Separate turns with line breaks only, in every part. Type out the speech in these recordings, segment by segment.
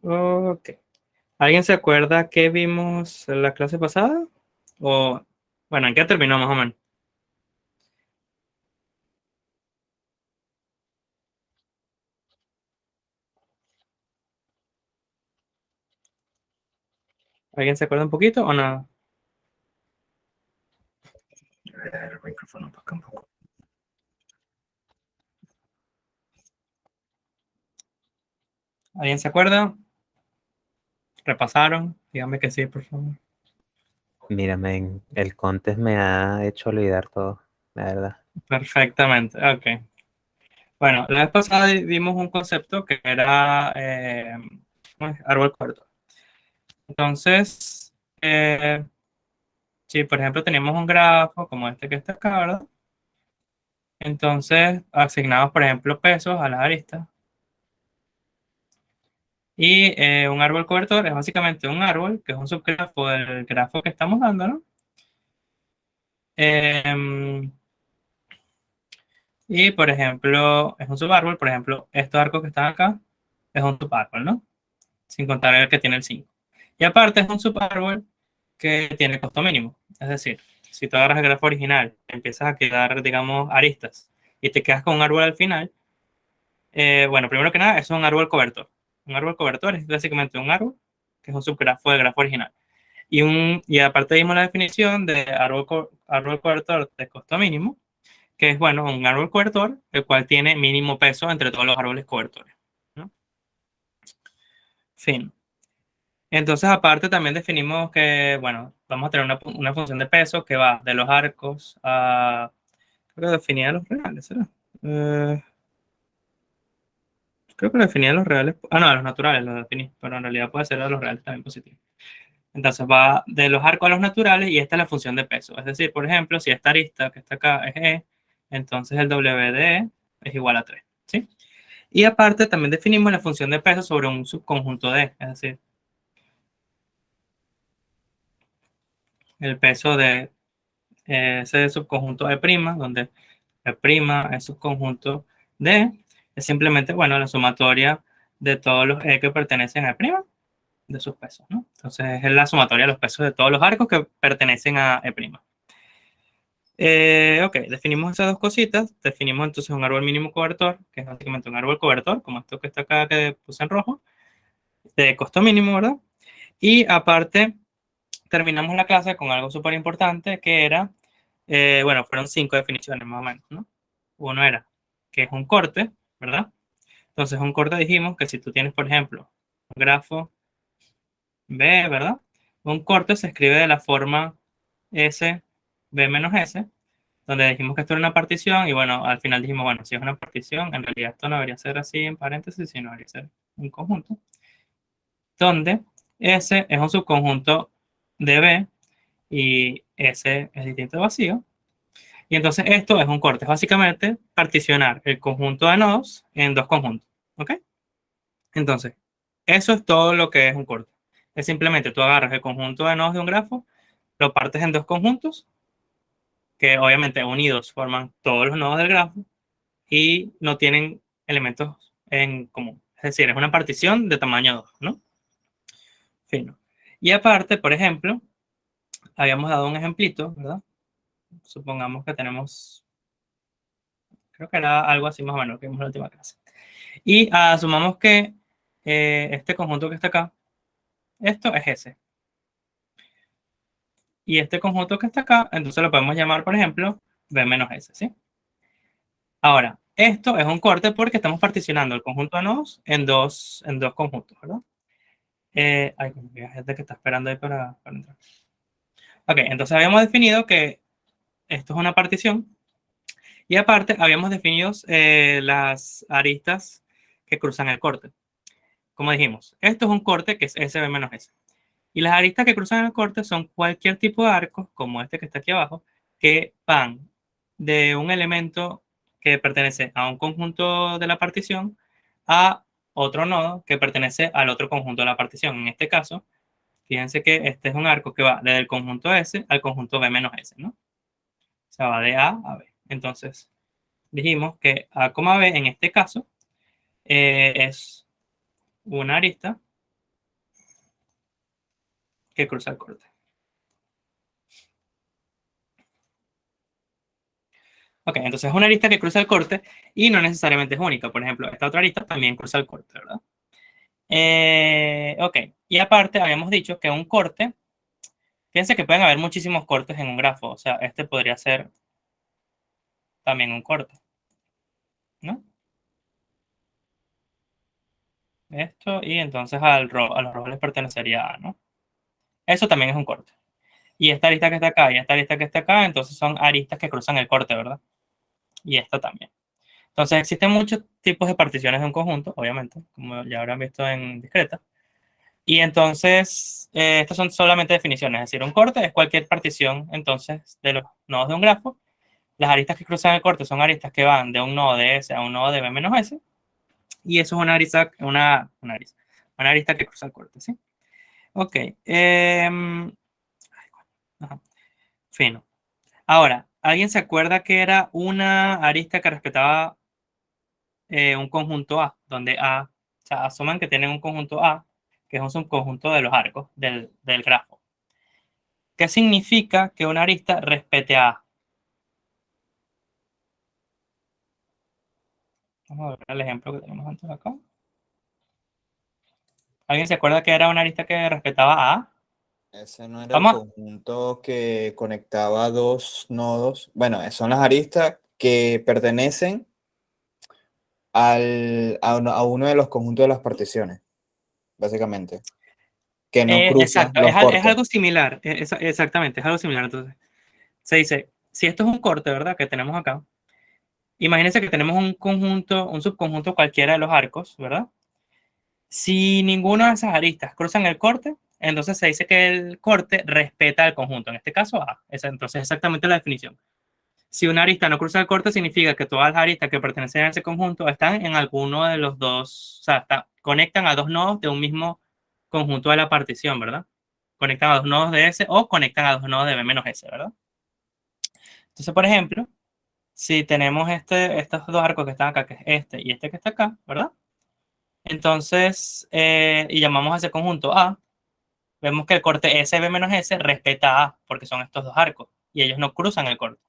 Ok. ¿Alguien se acuerda qué vimos en la clase pasada? O, bueno, ¿en qué terminó más o menos? ¿Alguien se acuerda un poquito o nada? El micrófono para acá un poco. ¿Alguien se acuerda? ¿Repasaron? Dígame que sí, por favor.
Mira, men, el Contest me ha hecho olvidar todo, la verdad.
Perfectamente, ok. Bueno, la vez pasada vimos un concepto que era ¿cómo es? Árbol corto. Entonces, si por ejemplo tenemos un grafo como este que está acá, ¿verdad? Entonces, asignamos, por ejemplo, pesos a las aristas. Y un árbol cobertor es básicamente un árbol que es un subgrafo del grafo que estamos dando, ¿no? Em, y, por ejemplo, es un subárbol, por ejemplo, estos arcos que están acá es un subárbol, ¿no? Sin contar el que tiene el 5. Y aparte es un subárbol que tiene costo mínimo. Es decir, si tú agarras el grafo original, empiezas a quedar, digamos, aristas y te quedas con un árbol al final, bueno, primero que nada, eso es un árbol cobertor. Un árbol cobertor es básicamente un árbol que es un subgrafo del grafo original. Y aparte dimos la definición de árbol cobertor de costo mínimo, que es, bueno, un árbol cobertor, el cual tiene mínimo peso entre todos los árboles cobertores, ¿no? Fin. Entonces, aparte, también definimos que, bueno, vamos a tener una función de peso que va de los arcos a, creo que definía los reales, ¿será? Eh, Creo que lo definía los reales, no, los naturales los definí, pero en realidad puede ser de los reales también positivo. Entonces va de los arcos a los naturales y esta es la función de peso. Es decir, por ejemplo, si esta arista que está acá es E, entonces el W de E es igual a 3, ¿sí? Y aparte también definimos la función de peso sobre un subconjunto de E, es decir, el peso de ese subconjunto E', donde E' es subconjunto de E, es simplemente, bueno, la sumatoria de todos los E que pertenecen a E', de sus pesos, ¿no? Entonces es la sumatoria de los pesos de todos los arcos que pertenecen a E'. Ok, definimos esas dos cositas. Definimos entonces un árbol mínimo cobertor, que es básicamente un árbol cobertor, como esto que está acá que puse en rojo, de costo mínimo, ¿verdad? Y aparte, terminamos la clase con algo súper importante que era, bueno, fueron 5 definiciones más o menos, ¿no? Uno era que es un corte, ¿verdad? Entonces, un corte dijimos que si tú tienes, por ejemplo, un grafo B, ¿verdad? Un corte se escribe de la forma S, B menos S, donde dijimos que esto era una partición y bueno, al final dijimos, bueno, si es una partición, en realidad esto no debería ser así en paréntesis, sino debería ser un conjunto, donde S es un subconjunto de B y S es distinto de vacío. Y entonces esto es un corte, es básicamente particionar el conjunto de nodos en dos conjuntos, ¿ok? Entonces, eso es todo lo que es un corte. Es simplemente tú agarras el conjunto de nodos de un grafo, lo partes en dos conjuntos, que obviamente unidos forman todos los nodos del grafo, y no tienen elementos en común. Es decir, es una partición de tamaño 2, ¿no? Fino. Y aparte, por ejemplo, habíamos dado un ejemplito, ¿verdad? Supongamos que tenemos, creo que era algo así más o menos que vimos en la última clase. Y asumamos que este conjunto que está acá, esto es S. Y este conjunto que está acá, entonces lo podemos llamar, por ejemplo, B menos S, ¿sí? Ahora, esto es un corte porque estamos particionando el conjunto de nodos en dos conjuntos, ¿verdad? Ay, como que hay gente que está esperando ahí para entrar. Ok, entonces habíamos definido que esto es una partición y aparte habíamos definido las aristas que cruzan el corte. Como dijimos, esto es un corte que es SB menos S. Y las aristas que cruzan el corte son cualquier tipo de arcos, como este que está aquí abajo, que van de un elemento que pertenece a un conjunto de la partición a otro nodo que pertenece al otro conjunto de la partición. En este caso, fíjense que este es un arco que va desde el conjunto S al conjunto B menos S, ¿no? O sea, va de A a B. Entonces, dijimos que A, B en este caso es una arista que cruza el corte. Ok, entonces es una arista que cruza el corte y no necesariamente es única. Por ejemplo, esta otra arista también cruza el corte, ¿verdad? Ok, y aparte habíamos dicho que un corte, fíjense que pueden haber muchísimos cortes en un grafo. O sea, este podría ser también un corte, ¿no? Esto, y entonces a los rojos les pertenecería A, ¿no? Eso también es un corte. Y esta arista que está acá y esta arista que está acá, entonces son aristas que cruzan el corte, ¿verdad? Y esta también. Entonces existen muchos tipos de particiones de un conjunto, obviamente, como ya habrán visto en discreta. Y entonces, estas son solamente definiciones, es decir, un corte es cualquier partición, entonces, de los nodos de un grafo. Las aristas que cruzan el corte son aristas que van de un nodo de S a un nodo de B menos S, y eso es una arista, una arista que cruza el corte, ¿sí? Ok. Ajá, fino. Ahora, ¿alguien se acuerda que era una arista que respetaba un conjunto A, donde A, o sea, asuman que tienen un conjunto A, que es un subconjunto de los arcos del grafo? ¿Qué significa que una arista respete a A? Vamos a ver el ejemplo que tenemos antes acá. ¿Alguien se acuerda que era una arista que respetaba a A?
Ese no era el
Vamos a...
conjunto que conectaba dos nodos. Bueno, son las aristas que pertenecen a uno de los conjuntos de las particiones, básicamente, que no cruzan
exacto,
los
es
cortes.
algo similar, exactamente, es algo similar. Entonces, se dice, si esto es un corte, ¿verdad? Que tenemos acá, imagínense que tenemos un conjunto, un subconjunto cualquiera de los arcos, ¿verdad? Si ninguna de esas aristas cruzan el corte, entonces se dice que el corte respeta el conjunto, en este caso A. Entonces, exactamente la definición. Si una arista no cruza el corte, significa que todas las aristas que pertenecen a ese conjunto están en alguno de los dos, o sea, conectan a dos nodos de un mismo conjunto de la partición, ¿verdad? Conectan a dos nodos de S o conectan a dos nodos de B menos S, ¿verdad? Entonces, por ejemplo, si tenemos estos dos arcos que están acá, que es este y este que está acá, ¿verdad? Entonces, y llamamos a ese conjunto A, vemos que el corte SB menos S respeta A, porque son estos dos arcos, y ellos no cruzan el corte.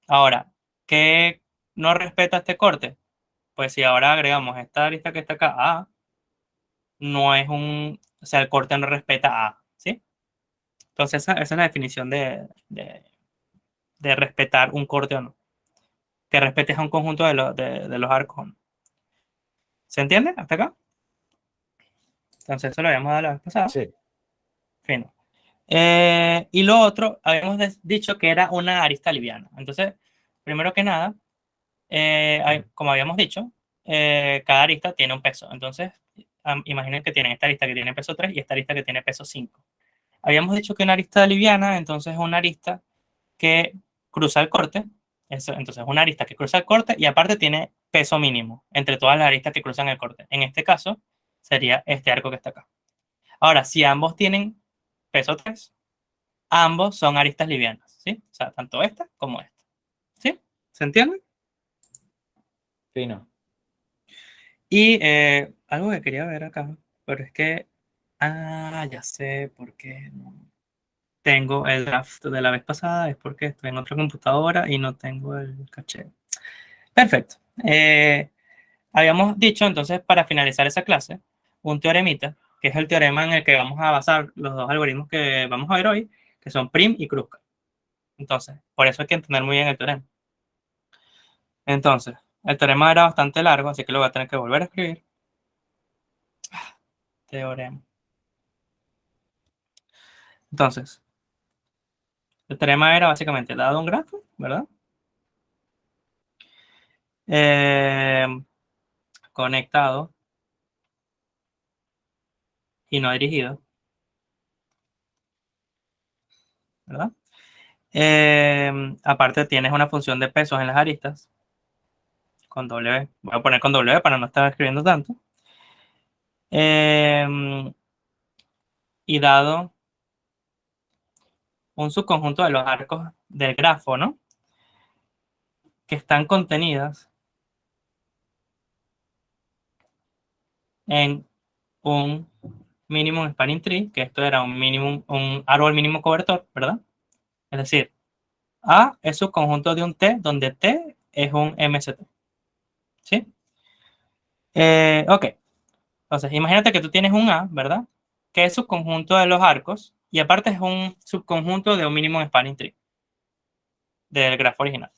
Ahora, ¿qué no respeta este corte? Pues si ahora agregamos esta arista que está acá, A, no es o sea, el corte no respeta A, ¿sí? Entonces, esa es la definición de respetar un corte o no. Que respetes a un conjunto de los arcos o no. ¿Se entiende hasta acá? Entonces, eso lo habíamos dado la vez pasada.
Sí.
Fino. Y lo otro, habíamos dicho que era una arista liviana. Entonces, primero que nada, como habíamos dicho, cada arista tiene un peso. Entonces, imaginen que tienen esta arista que tiene peso 3 y esta arista que tiene peso 5. Habíamos dicho que una arista liviana, entonces es una arista que cruza el corte. Entonces, es una arista que cruza el corte y aparte tiene peso mínimo entre todas las aristas que cruzan el corte. En este caso, sería este arco que está acá. Ahora, si ambos tienen peso 3, ambos son aristas livianas, ¿sí? O sea, tanto esta como esta, ¿sí? ¿Se entiende?
Fino.
Y algo que quería ver acá, pero es que, ya sé por qué no tengo el draft de la vez pasada, es porque estoy en otra computadora y no tengo el caché. Perfecto. Habíamos dicho entonces, para finalizar esa clase, un teoremita, que es el teorema en el que vamos a basar los dos algoritmos que vamos a ver hoy, que son prim y Kruskal. Entonces, por eso hay que entender muy bien el teorema. Entonces, el teorema era bastante largo, así que lo voy a tener que volver a escribir. Teorema. Entonces, el teorema era básicamente dado un grafo, ¿verdad? Eh, conectado y no dirigido, ¿verdad? Aparte tienes una función de pesos en las aristas, con W. Voy a poner con W para no estar escribiendo tanto. Y dado un subconjunto de los arcos del grafo, ¿no? Que están contenidas en un minimum spanning tree, que esto era un árbol mínimo cobertor, ¿verdad? Es decir, A es subconjunto de un T, donde T es un MCT. ¿Sí? Ok. Entonces, imagínate que tú tienes un A, ¿verdad? Que es subconjunto de los arcos y aparte es un subconjunto de un minimum spanning tree del grafo original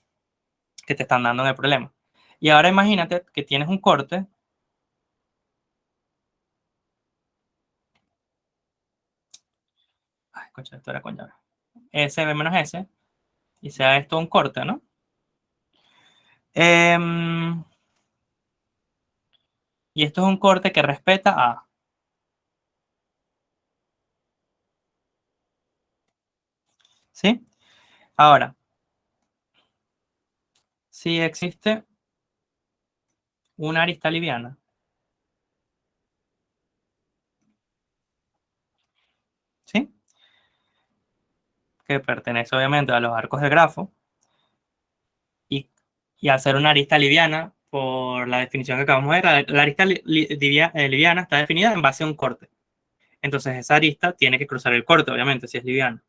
que te están dando en el problema. Y ahora imagínate que tienes un corte. Ay, coche, esto era con llave. SB menos S. Y sea esto un corte, ¿no? Em, y esto es un corte que respeta A. ¿Sí? Ahora, si existe una arista liviana, ¿sí? Que pertenece obviamente a los arcos del grafo, y, y al ser una arista liviana, por la definición que acabamos de ver, la arista liviana está definida en base a un corte. Entonces esa arista tiene que cruzar el corte, obviamente, si es liviana.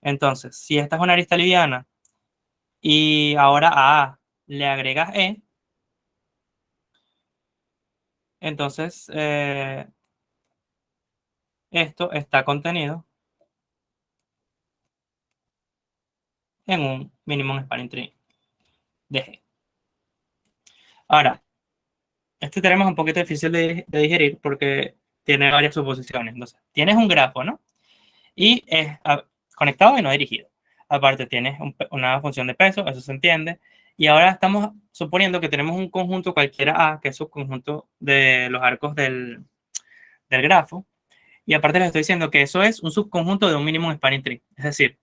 Entonces, si esta es una arista liviana y ahora a A le agregas E, entonces esto está contenido en un minimum spanning tree de G. Ahora, este teorema es un poquito difícil de digerir porque tiene varias suposiciones. Entonces, tienes un grafo, ¿no? Y es conectado y no dirigido. Aparte, tienes una función de peso, eso se entiende. Y ahora estamos suponiendo que tenemos un conjunto cualquiera A, que es subconjunto de los arcos del grafo. Y aparte les estoy diciendo que eso es un subconjunto de un minimum spanning tree. Es decir,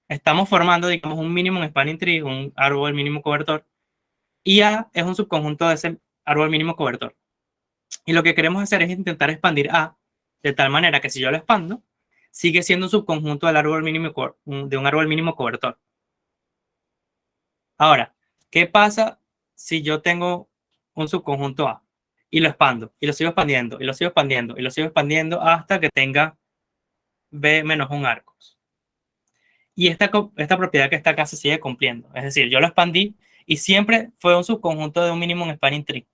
estamos formando, digamos, un minimum spanning tree, un árbol mínimo cobertor, y A es un subconjunto de ese árbol mínimo cobertor. Y lo que queremos hacer es intentar expandir A de tal manera que si yo lo expando, sigue siendo un subconjunto del árbol mínimo, de un árbol mínimo cobertor. Ahora, ¿qué pasa si yo tengo un subconjunto A y lo expando, y lo sigo expandiendo, y lo sigo expandiendo, y lo sigo expandiendo hasta que tenga B menos un arcos? Y esta propiedad que está acá se sigue cumpliendo. Es decir, yo lo expandí y siempre fue un subconjunto de un minimum spanning tree.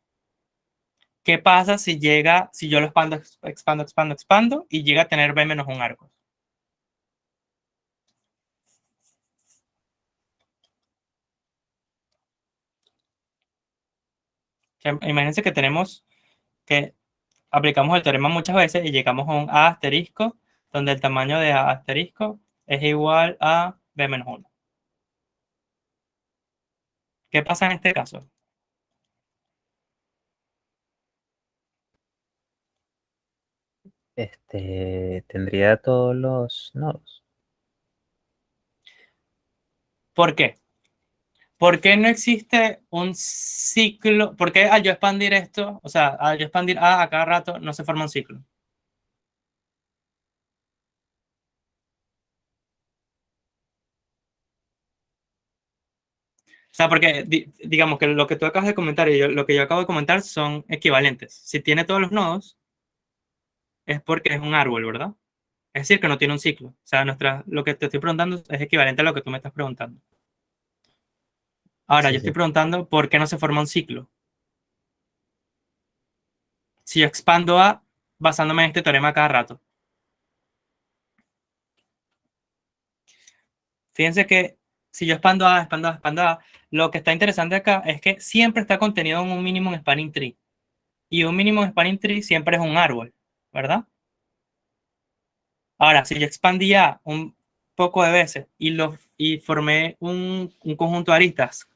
¿Qué pasa si yo lo expando, expando, expando, expando y llega a tener B menos un arco? Imagínense que que aplicamos el teorema muchas veces y llegamos a un A asterisco, donde el tamaño de A asterisco es igual a B menos 1. ¿Qué pasa en este caso?
Tendría todos los nodos.
¿Por qué? ¿Por qué no existe un ciclo? ¿Por qué al yo expandir esto, o sea, al yo expandir A cada rato, no se forma un ciclo? O sea, porque digamos que lo que tú acabas de comentar y lo que yo acabo de comentar son equivalentes. Si tiene todos los nodos, es porque es un árbol, ¿verdad? Es decir, que no tiene un ciclo. O sea, lo que te estoy preguntando es equivalente a lo que tú me estás preguntando. Ahora, yo
Sí,
estoy
sí.
preguntando por qué no se forma un ciclo. Si yo expando A basándome en este teorema cada rato. Fíjense que si yo expando A, expando A, expando A, lo que está interesante acá es que siempre está contenido en un minimum spanning tree. Y un minimum spanning tree siempre es un árbol, ¿verdad? Ahora, si yo expandía un poco de veces y formé un conjunto de aristas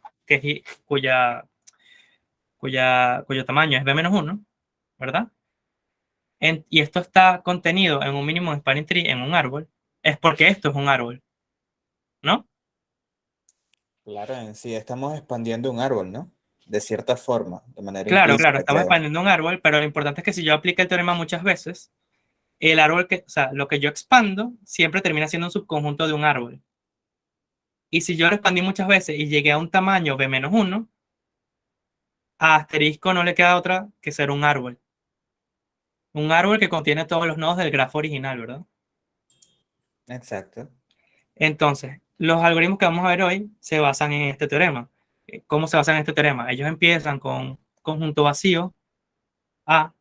cuyo tamaño es B-1, ¿verdad? Y esto está contenido en un mínimo spanning tree, en un árbol, es porque esto es un árbol, ¿no?
Claro, en sí estamos expandiendo un árbol, ¿no? De cierta forma, de manera
Claro, claro,
implícita,
estamos
creo.
expandiendo un árbol, pero lo importante es que si yo aplico el teorema muchas veces, el árbol o sea, lo que yo expando siempre termina siendo un subconjunto de un árbol. Y si yo lo expandí muchas veces y llegué a un tamaño B-1, a asterisco no le queda otra que ser un árbol. Un árbol que contiene todos los nodos del grafo original, ¿verdad?
Exacto.
Entonces, los algoritmos que vamos a ver hoy se basan en este teorema. ¿Cómo se basan en este teorema? Ellos empiezan con conjunto vacío A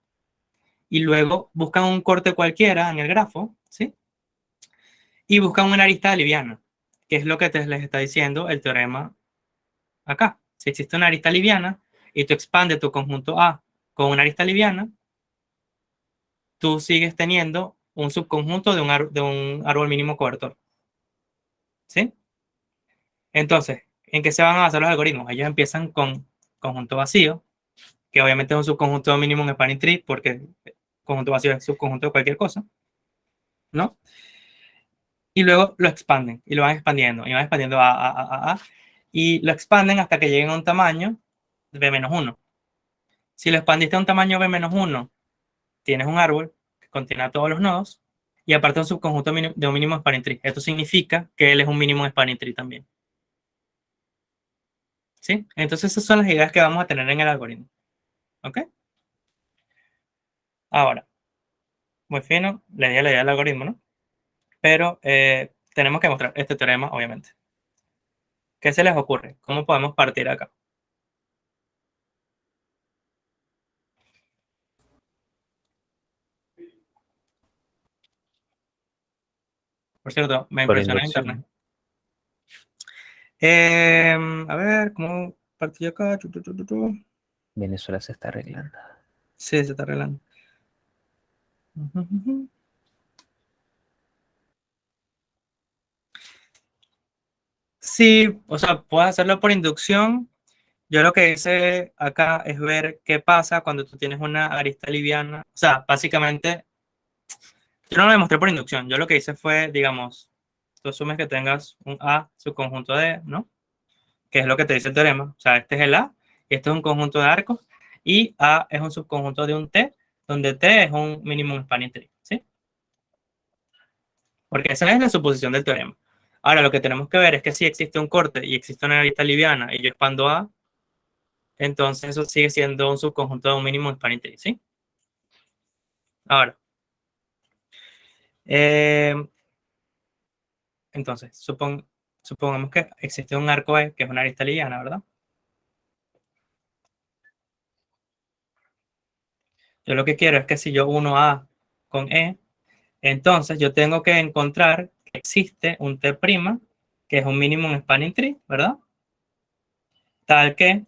y luego buscan un corte cualquiera en el grafo, ¿sí? Y buscan una arista liviana, que es lo que les está diciendo el teorema acá. Si existe una arista liviana y tú expandes tu conjunto A con una arista liviana, tú sigues teniendo un subconjunto de un árbol mínimo cobertor, ¿sí? Entonces, ¿en qué se van a basar los algoritmos? Ellos empiezan con conjunto vacío, que obviamente es un subconjunto mínimo en spanning tree, porque conjunto vacío es subconjunto de cualquier cosa, ¿no? Y luego lo expanden, y lo van expandiendo, y van expandiendo y lo expanden hasta que lleguen a un tamaño de B-1. Si lo expandiste a un tamaño B-1, tienes un árbol que contiene a todos los nodos, y aparte un subconjunto de un mínimo spanning tree. Esto significa que él es un mínimo spanning tree también. ¿Sí? Entonces esas son las ideas que vamos a tener en el algoritmo. ¿Ok? Ahora, muy fino, le di la idea del algoritmo, ¿no? Pero tenemos que mostrar este teorema, obviamente. ¿Qué se les ocurre? ¿Cómo podemos partir acá? Por cierto, me
Por
impresiona internet.
inducción.
A ver, ¿cómo partí acá?
Venezuela se está arreglando.
Sí, se está arreglando. Sí, o sea, puedes hacerlo por inducción. Yo lo que hice acá es ver qué pasa cuando tú tienes una arista liviana. O sea, básicamente, yo no lo demostré por inducción. Yo lo que hice fue, digamos, tú asumes que tengas un A subconjunto de, ¿no? Que es lo que te dice el teorema. O sea, este es el A, y este es un conjunto de arcos, y A es un subconjunto de un T, donde T es un minimum spanning tree, ¿sí? Porque esa es la suposición del teorema. Ahora, lo que tenemos que ver es que si existe un corte y existe una arista liviana y yo expando A, entonces eso sigue siendo un subconjunto de un mínimo spanning tree, ¿sí? Ahora, eh, entonces, supongamos que existe un arco E, que es una arista liviana, ¿verdad? Yo lo que quiero es que si yo uno A con E, entonces yo tengo que encontrar que existe un T', que es un mínimo spanning tree, ¿verdad? Tal que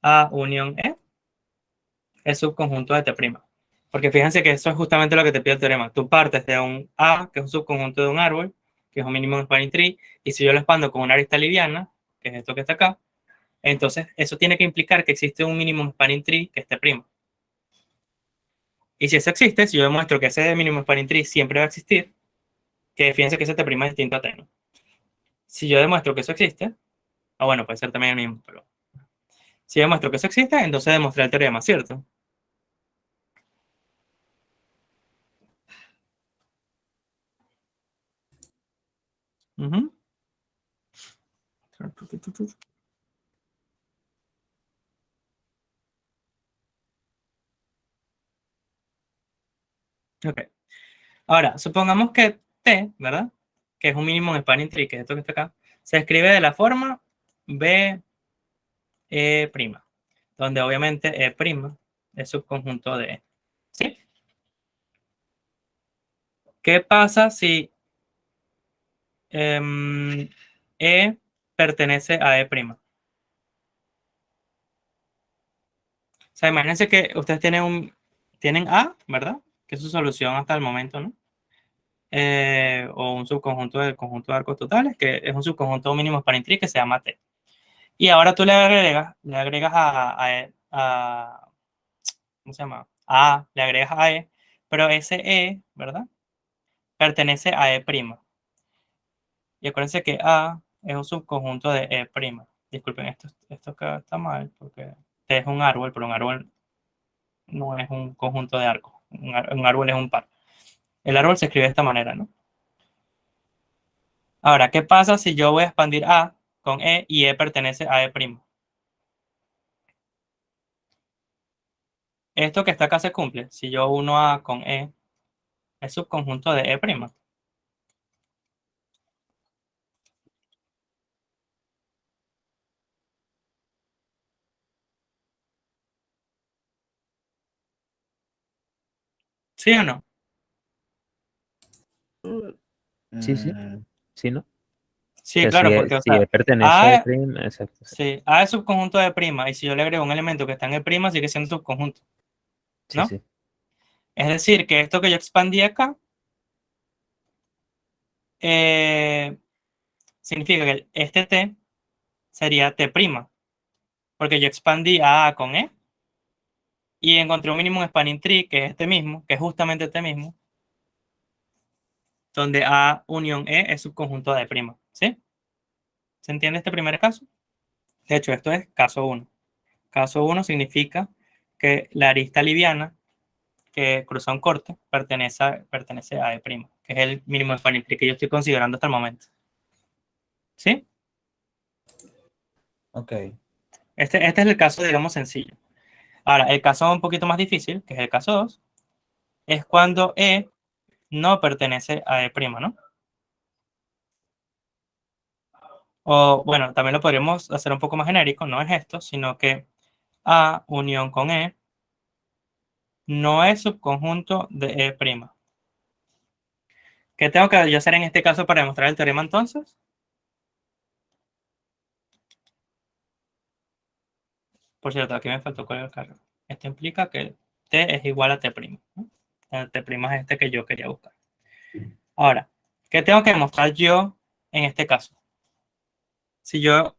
A unión E es subconjunto de T'. Porque fíjense que eso es justamente lo que te pide el teorema. Tú partes de un A, que es un subconjunto de un árbol, que es un mínimo spanning tree, y si yo lo expando con una arista liviana, que es esto que está acá, entonces eso tiene que implicar que existe un mínimo spanning tree que esté primo. Y si eso existe, si yo demuestro que ese mínimo spanning tree siempre va a existir, que fíjense que ese T' es distinto a T, ¿no? Si yo demuestro que eso existe, o bueno, puede ser también el mismo, pero si yo demuestro que eso existe, entonces demostré el teorema, ¿cierto? Ujú. Ok. Ahora, supongamos que T, ¿verdad? Que es un mínimo en spanning tree, que es esto que está acá, se escribe de la forma B E', donde obviamente E' es subconjunto de E. ¿Sí? ¿Qué pasa si E pertenece a E'? O sea, imagínense que ustedes tienen A, ¿verdad? Que es su solución hasta el momento, ¿no? O un subconjunto del conjunto de arcos totales, que es un subconjunto mínimo spanning tree que se llama T. Y ahora tú le agregas ¿cómo se llama? Le agregas a E, pero ese E, ¿verdad? Pertenece a E'. Y acuérdense que A es un subconjunto de E'. Disculpen, esto acá está mal, porque T es un árbol, pero un árbol no es un conjunto de arcos. Un árbol es un par. El árbol se escribe de esta manera, ¿no? Ahora, ¿qué pasa si yo voy a expandir A con E y E pertenece a E'? esto que está acá se cumple. Si yo uno A con E es subconjunto de E'. ¿Sí o no?
Sí, sí,
Mm,
sí, ¿no? O
Sí,
sea,
claro, porque, o
si
sea,
E pertenece a E',
A,
exacto, exacto.
sí, A es subconjunto de prima, y si yo le agrego un elemento que está en E', sigue siendo subconjunto,
Sí,
¿no?
sí.
Es decir, que esto que yo expandí acá, eh, significa que este T sería T', porque yo expandí a A con E, y encontré un mínimo spanning tree, que es este mismo, que es justamente este mismo, donde A unión E es subconjunto de E', ¿sí? ¿Se entiende este primer caso? De hecho, esto es caso 1. Caso 1 significa que la arista liviana que cruza un corte pertenece a E', que es el mínimo spanning tree que yo estoy considerando hasta el momento. ¿Sí?
ok.
Este es el caso, digamos, sencillo. Ahora, el caso un poquito más difícil, que es el caso 2, es cuando E no pertenece a E', ¿no? O, bueno, también lo podríamos hacer un poco más genérico, no es esto, sino que A unión con E no es subconjunto de E'. ¿Qué tengo que yo hacer en este caso para demostrar el teorema entonces? Por cierto, aquí me faltó cuál el cargo. Esto implica que T es igual a T', ¿no? El T' es este que yo quería buscar. Ahora, ¿qué tengo que demostrar yo en este caso? Si yo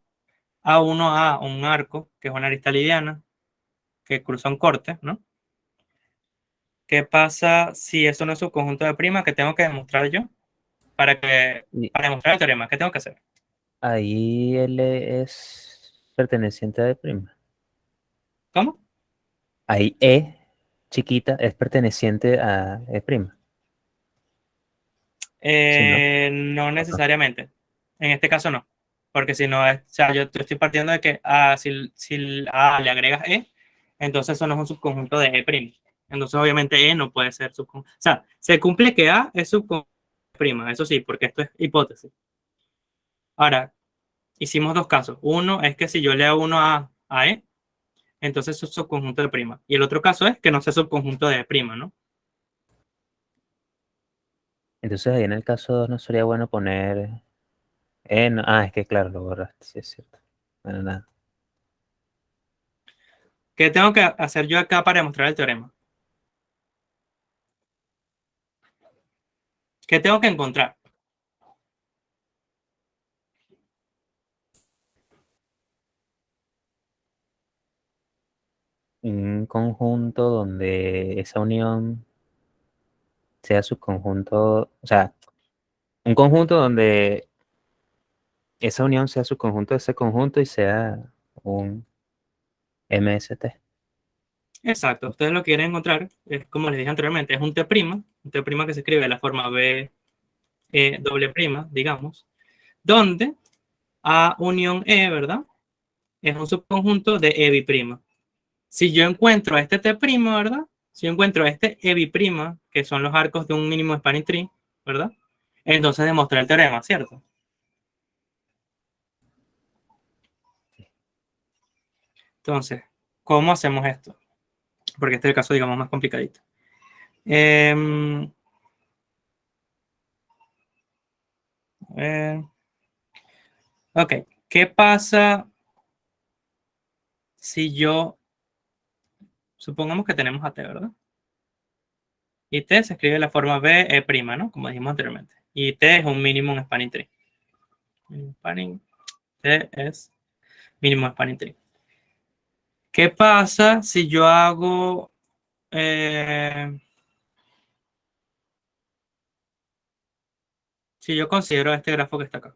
A1A un arco, que es una arista liviana, que cruza un corte, ¿no? ¿Qué pasa si eso no es subconjunto de prima? ¿Qué tengo que demostrar yo
Y
para demostrar el teorema? ¿Qué tengo que hacer?
ahí L es perteneciente a E'.
¿Cómo?
Ahí E chiquita es perteneciente a E'. Sí, ¿no?
No
¿O no?
necesariamente. En este caso no. Porque si no, o sea, yo estoy partiendo de que si A le agregas E, entonces eso no es un subconjunto de E'. Entonces, obviamente, E no puede ser subconjunto. O sea, se cumple que A es subconjunto de prima, eso sí, porque esto es hipótesis. Ahora, hicimos dos casos. Uno es que si yo le hago uno a E, entonces es subconjunto de prima. Y el otro caso es que no sea subconjunto de prima, ¿no?
Entonces ahí en el caso 2 no sería bueno poner E. Ah, es que claro, lo borraste, sí es cierto. Bueno, nada.
¿Qué tengo que hacer yo acá para demostrar el teorema? ¿Qué tengo que encontrar?
Un conjunto donde esa unión sea subconjunto, o sea, un conjunto donde esa unión sea subconjunto de ese conjunto y sea un MST.
Exacto, ustedes lo quieren encontrar, es como les dije anteriormente, es un T' que se escribe de la forma B, E, doble prima, digamos, donde A unión E, ¿verdad? Es un subconjunto de E bi'prima. Si yo encuentro este T', ¿verdad? Si yo encuentro este E bi'prima, que son los arcos de un mínimo spanning tree, ¿verdad? Entonces demostré el teorema, ¿cierto? Entonces, ¿cómo hacemos esto? Porque este es el caso, digamos, más complicadito. Eh, eh, ok, ¿qué pasa si yo, supongamos que tenemos a T, ¿verdad? Y T se escribe de la forma B, E', ¿no? Como dijimos anteriormente. Y T es un mínimo en spanning tree. Spanning, T es mínimo spanning tree. ¿Qué pasa si yo hago, eh, si yo considero este grafo que está acá?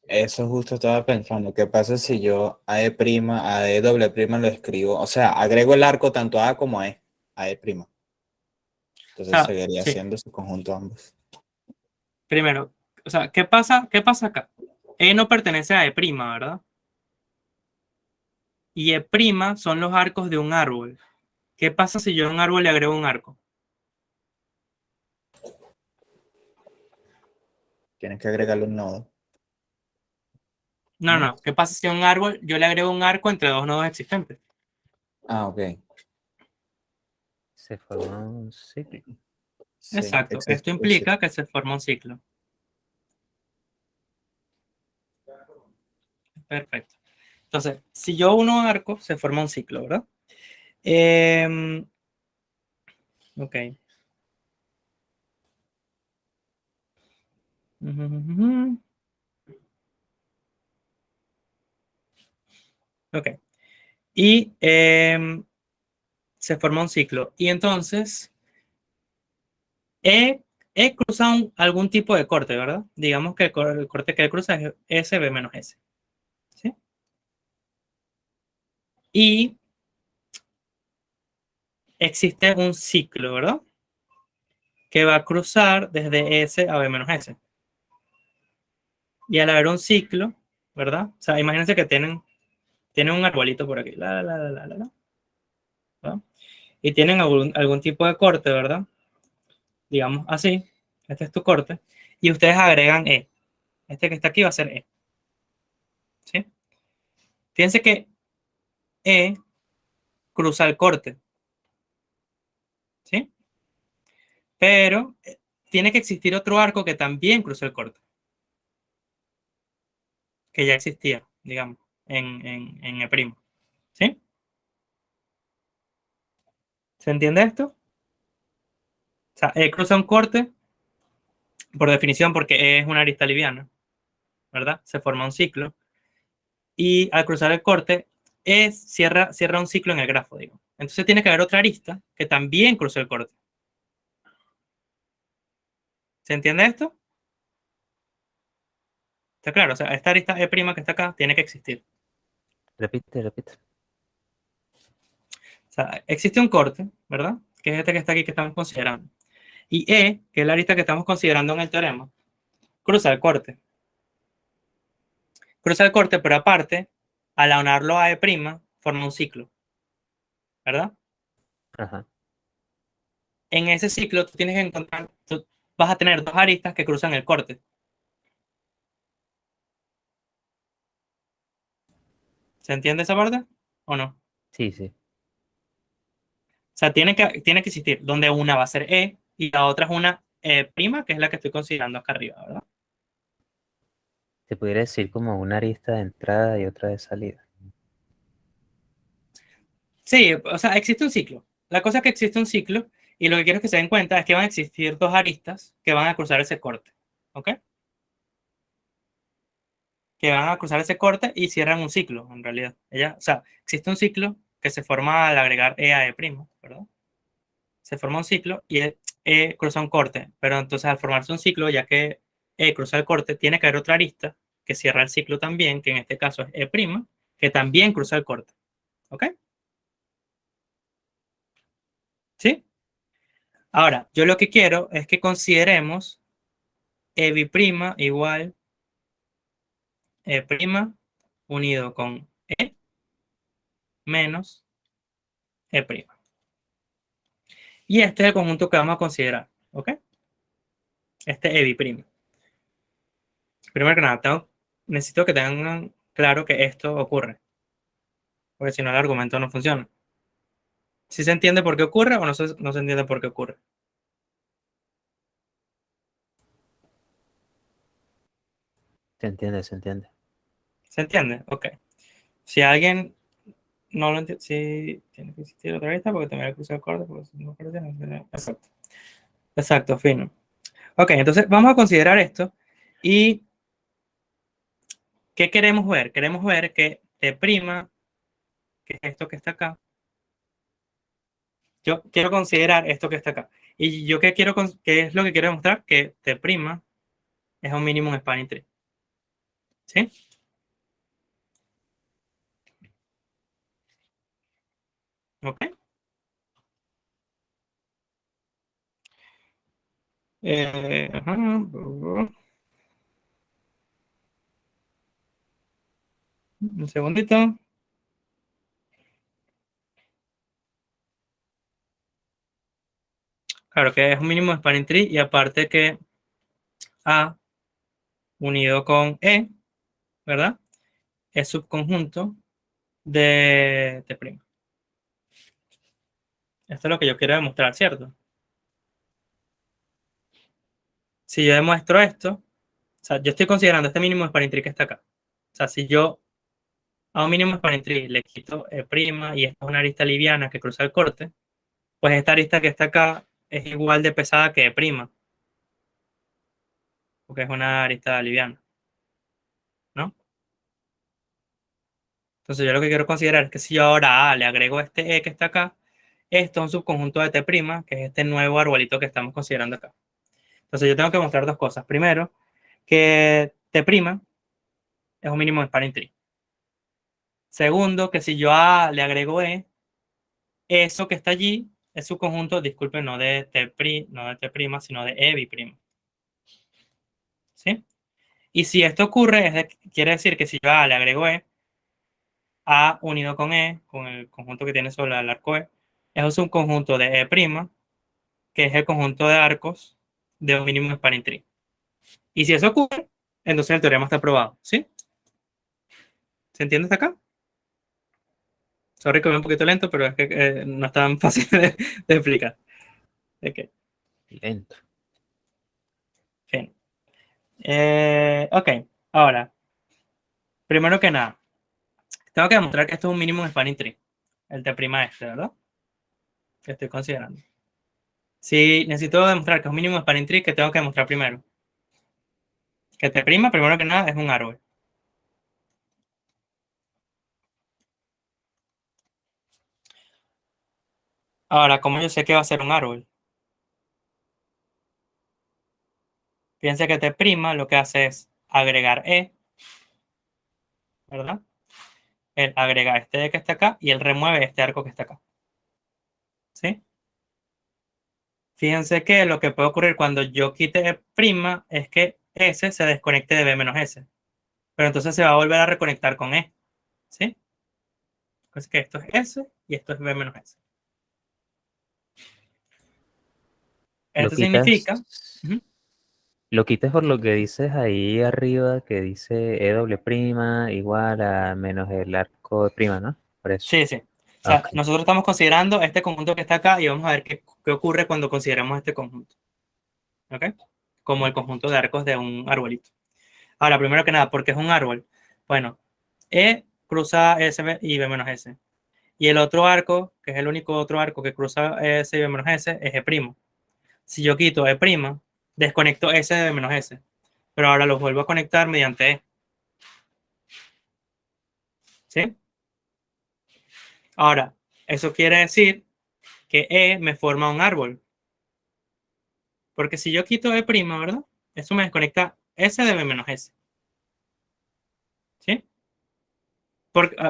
Eso justo estaba pensando. ¿Qué pasa si yo a E prima, a E doble prima lo escribo? O sea, agrego el arco tanto a como a E prima.
O
Entonces
sea,
seguiría
sí,
siendo su conjunto ambos.
primero, o sea, qué pasa acá? E no pertenece a E', ¿verdad? Y E' son los arcos de un árbol. ¿Qué pasa si yo a un árbol le agrego un arco?
Tienes que agregarle un nodo.
No,
¿No?
no. ¿Qué pasa si a un árbol yo le agrego un arco entre dos nodos existentes?
Ah, ok.
Se forma un ciclo.
Sí,
Exacto. Esto
existe.
implica que se forma un ciclo. Perfecto. Entonces, si yo uno arco, se forma un ciclo, ¿verdad? Ok. Ujú. Ok. Y se forma un ciclo. Y entonces, he cruzado algún tipo de corte, ¿verdad? Digamos que el corte que cruza es S, B menos S. ¿Sí? Y existe un ciclo, ¿verdad? Que va a cruzar desde S a B menos S. Y al haber un ciclo, ¿verdad? O sea, imagínense que tienen un arbolito por aquí, ¿verdad? Y tienen algún tipo de corte, ¿verdad? Digamos así, este es tu corte, y ustedes agregan E. Este que está aquí va a ser E, ¿sí? Fíjense que E cruza el corte, ¿sí? Pero tiene que existir otro arco que también cruza el corte, que ya existía, digamos, en E', ¿sí? ¿Se entiende esto? O sea, E cruza un corte, por definición, porque E es una arista liviana, ¿verdad? Se forma un ciclo, y al cruzar el corte, E cierra un ciclo en el grafo, digo. Entonces tiene que haber otra arista que también cruce el corte. ¿Se entiende esto? Está claro, o sea, esta arista E' que está acá tiene que existir.
Repite, repite.
O sea, existe un corte, ¿verdad? Que es este que está aquí que estamos considerando. Y E, que es la arista que estamos considerando en el teorema, cruza el corte. Cruza el corte, pero aparte, al aunarlo a E', forma un ciclo, ¿verdad?
Ajá.
En ese ciclo tú tienes que encontrar, tú vas a tener dos aristas que cruzan el corte. ¿Se entiende esa parte? ¿O no?
Sí, sí.
O sea, tiene que existir, donde una va a ser E y la otra es una E', que es la que estoy considerando acá arriba, ¿verdad?
Se pudiera decir como una arista de entrada y otra de salida.
Sí, o sea, existe un ciclo. La cosa es que existe un ciclo y lo que quiero que se den cuenta es que van a existir dos aristas que van a cruzar ese corte, ¿ok? Que van a cruzar ese corte y cierran un ciclo, en realidad. O sea, existe un ciclo que se forma al agregar E a E', ¿verdad? Se forma un ciclo y E cruza un corte, pero entonces al formarse un ciclo, ya que E cruza el corte, tiene que haber otra arista que cierra el ciclo también, que en este caso es E', que también cruza el corte, ¿ok? ¿Sí? Ahora, yo lo que quiero es que consideremos EB' igual E' unido con E menos E'. Y este es el conjunto que vamos a considerar, ¿ok? Este EB'. Primero que nada, necesito que tengan claro que esto ocurre, porque si no el argumento no funciona. ¿Si se entiende por qué ocurre o no se entiende por qué ocurre?
Se entiende, se entiende.
¿Se entiende? Ok. Si alguien no lo entiende, si tiene que existir otra vista porque también hay que usar corte, porque si no parece, no entiende. Exacto. Exacto, fino. Ok, entonces vamos a considerar esto. ¿Y qué queremos ver? Queremos ver que T', que es esto que está acá, yo quiero considerar esto que está acá. ¿Y yo qué es lo que quiero demostrar? Que T' es un minimum spanning tree. ¿Sí? ¿Ok? Ajá. Un segundito. Claro que es un mínimo de spanning tree y aparte que A unido con E, ¿verdad? Es subconjunto de T'. Esto es lo que yo quiero demostrar, ¿cierto? Si yo demuestro esto, o sea, yo estoy considerando este mínimo de spanning tree que está acá. O sea, si yo a un mínimo de spanning tree le quito E' y esta es una arista liviana que cruza el corte, pues esta arista que está acá es igual de pesada que E', porque es una arista liviana, ¿no? Entonces yo lo que quiero considerar es que si yo ahora a A le agrego este E que está acá, esto es un subconjunto de T', que es este nuevo arbolito que estamos considerando acá. Entonces yo tengo que mostrar dos cosas. Primero, que T' es un mínimo de spanning tree. Segundo, que si yo a A le agrego E, eso que está allí es subconjunto, disculpen, no de T', no de T', sino de E bi'P. ¿Sí? Y si esto ocurre, quiere decir que si yo a A le agrego E, A unido con E, con el conjunto que tiene sobre el arco E, es un subconjunto de E', que es el conjunto de arcos de un mínimo spanning tree. Y si eso ocurre, entonces el teorema está probado. ¿Sí? ¿Se entiende hasta acá? Sorry que voy un poquito lento, pero es que no es tan fácil de explicar. Okay.
Lento.
Fin. Ok, ahora, primero que nada, tengo que demostrar que esto es un mínimo spanning tree. El T' este, ¿verdad? Que estoy considerando. Si necesito demostrar que es un mínimo spanning tree, ¿qué tengo que demostrar primero? Que T', primero que nada, es un árbol. Ahora, ¿cómo yo sé que va a ser un árbol? Fíjense que T' lo que hace es agregar E, ¿verdad? Él agrega este E que está acá y él remueve este arco que está acá. ¿Sí? Fíjense que lo que puede ocurrir cuando yo quite E' es que S se desconecte de B menos S. Pero entonces se va a volver a reconectar con E. ¿Sí? Así que esto es S y esto es B menos S.
Lo
Esto
quitas,
significa... Ujú.
lo quitas por lo que dices ahí arriba, que dice E'' igual a menos el arco de prima, ¿no? Por eso.
Sí, sí. O sea,
Ok.
nosotros estamos considerando este conjunto que está acá y vamos a ver qué ocurre cuando consideramos este conjunto. ¿Ok? Como el conjunto de arcos de un arbolito. Ahora, primero que nada, ¿por qué es un árbol? Bueno, E cruza S y B menos S. Y el otro arco, que es el único otro arco que cruza S y B menos S, es E'. Si yo quito E', desconecto S de B menos S. Pero ahora los vuelvo a conectar mediante E. ¿Sí? Ahora, eso quiere decir que E me forma un árbol. Porque si yo quito E', ¿verdad? Eso me desconecta S de B menos S. ¿Sí?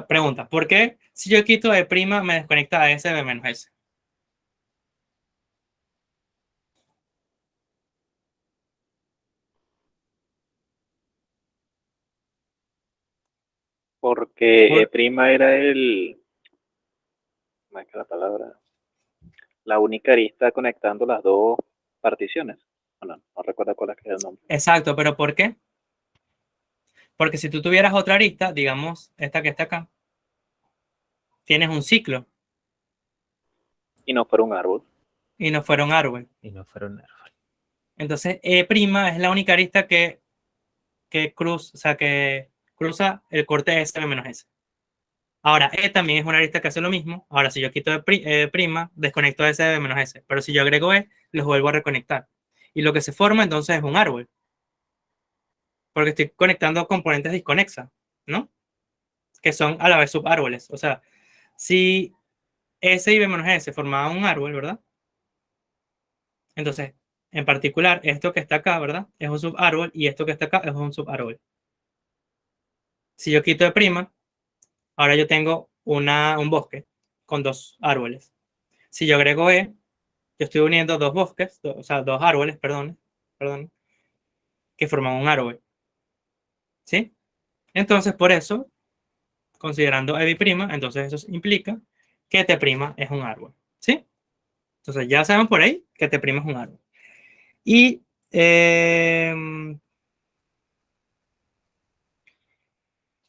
Pregunta, ¿por qué si yo quito E' me desconecta a S de B menos S?
Porque
Por-
E' era ¿cómo es que la palabra? La única arista conectando las dos particiones. Bueno, no recuerdo cuál es que es el nombre.
Exacto, pero ¿por qué? Porque si tú tuvieras otra arista, digamos esta que está acá, tienes un ciclo
Y no fuera un árbol.
y no fuera un árbol.
Y no fueron árbol.
Entonces, E' es la única arista o sea, que cruza el corte S de menos S. Ahora, E también es una arista que hace lo mismo. Ahora, si yo quito E', desconecto S de menos S. Pero si yo agrego E, los vuelvo a reconectar. Y lo que se forma entonces es un árbol. Porque estoy conectando componentes desconexas, ¿no? Que son a la vez subárboles. O sea, si S y B menos S formaban un árbol, ¿verdad? Entonces, en particular, esto que está acá, ¿verdad? Es un subárbol y esto que está acá es un subárbol. Si yo quito E', ahora yo tengo un bosque con dos árboles. Si yo agrego E, yo estoy uniendo dos bosques, o sea, dos árboles, perdón, perdón, que forman un árbol. ¿Sí? Entonces, por eso, considerando EBI', entonces eso implica que T' es un árbol. ¿Sí? Entonces ya saben por ahí que T' es un árbol. Y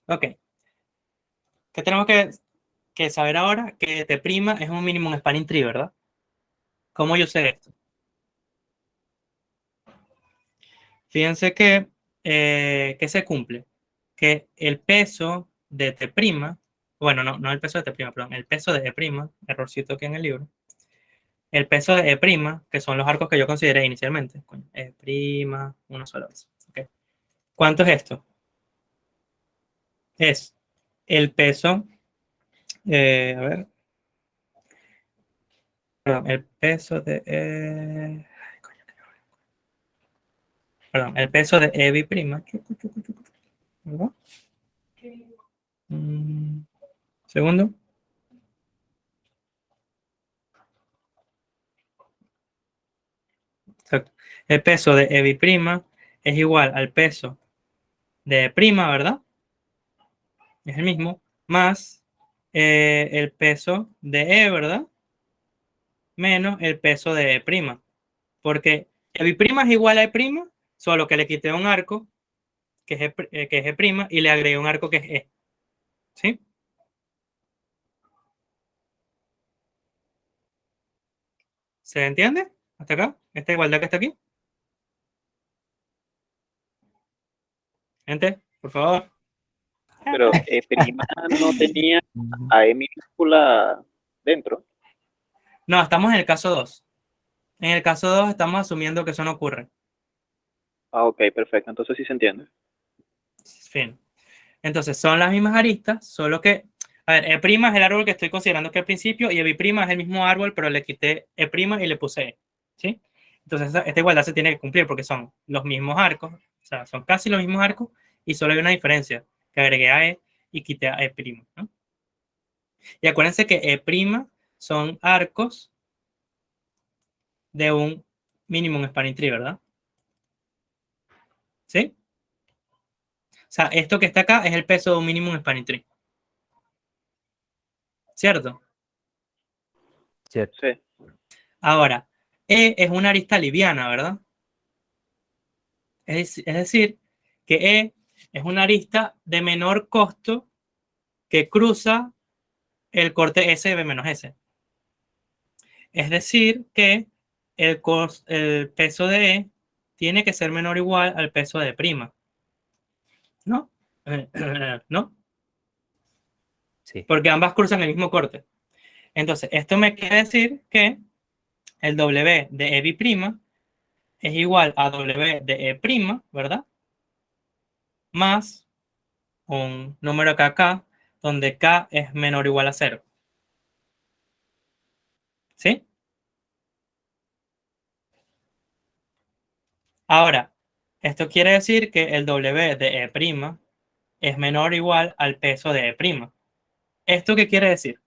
ok, ¿qué tenemos que saber ahora? Que T' es un minimum spanning tree, ¿verdad? ¿Cómo yo sé esto? Fíjense que se cumple, que el peso de T', bueno, no el peso de T', perdón, el peso de E', errorcito aquí en el libro, el peso de E', que son los arcos que yo consideré inicialmente, coño, E', una sola vez. ¿Okay? ¿Cuánto es esto? Es el peso, a ver, perdón, el peso de, perdón, el peso de EBI', ¿verdad? Segundo. Exacto. El peso de EBI' es igual al peso de E', ¿verdad? Es el mismo, más el peso de E, ¿verdad? Menos el peso de E'. Porque EBI' es igual a E', solo que le quité un arco, que es E', y le agregué un arco que es E. ¿Sí? ¿Se entiende? ¿Hasta acá? ¿Esta igualdad que está aquí? Gente, por favor.
Pero E' no tenía a E minúscula dentro.
No, estamos en el caso 2. En el caso 2 estamos asumiendo que eso no ocurre.
Ah, ok, perfecto. Entonces sí se entiende.
Fin. Entonces son las mismas aristas, solo que, a ver, E' es el árbol que estoy considerando que al principio y EBI' es el mismo árbol, pero le quité E' y le puse E. ¿Sí? Entonces esta igualdad se tiene que cumplir porque son los mismos arcos, o sea, son casi los mismos arcos y solo hay una diferencia, que agregué a E y quité a E', ¿no? Y acuérdense que E' son arcos de un minimum spanning tree, ¿verdad? ¿Sí? O sea, esto que está acá es el peso de un minimum spanning tree. ¿Cierto?
Cierto.
Sí.
Ahora, E es una arista liviana, ¿verdad? Es decir, que E es una arista de menor costo que cruza el corte S de B menos S. Es decir, que el peso de E tiene que ser menor o igual al peso de E'. ¿No? ¿No?
Sí.
Porque ambas cruzan el mismo corte. Entonces, esto me quiere decir que el W de EBI' es igual a W de E', ¿verdad? Más un número acá, K, donde K es menor o igual a 0. ¿Sí? Ahora, esto quiere decir que el W de E' es menor o igual al peso de E'. ¿Esto qué quiere decir?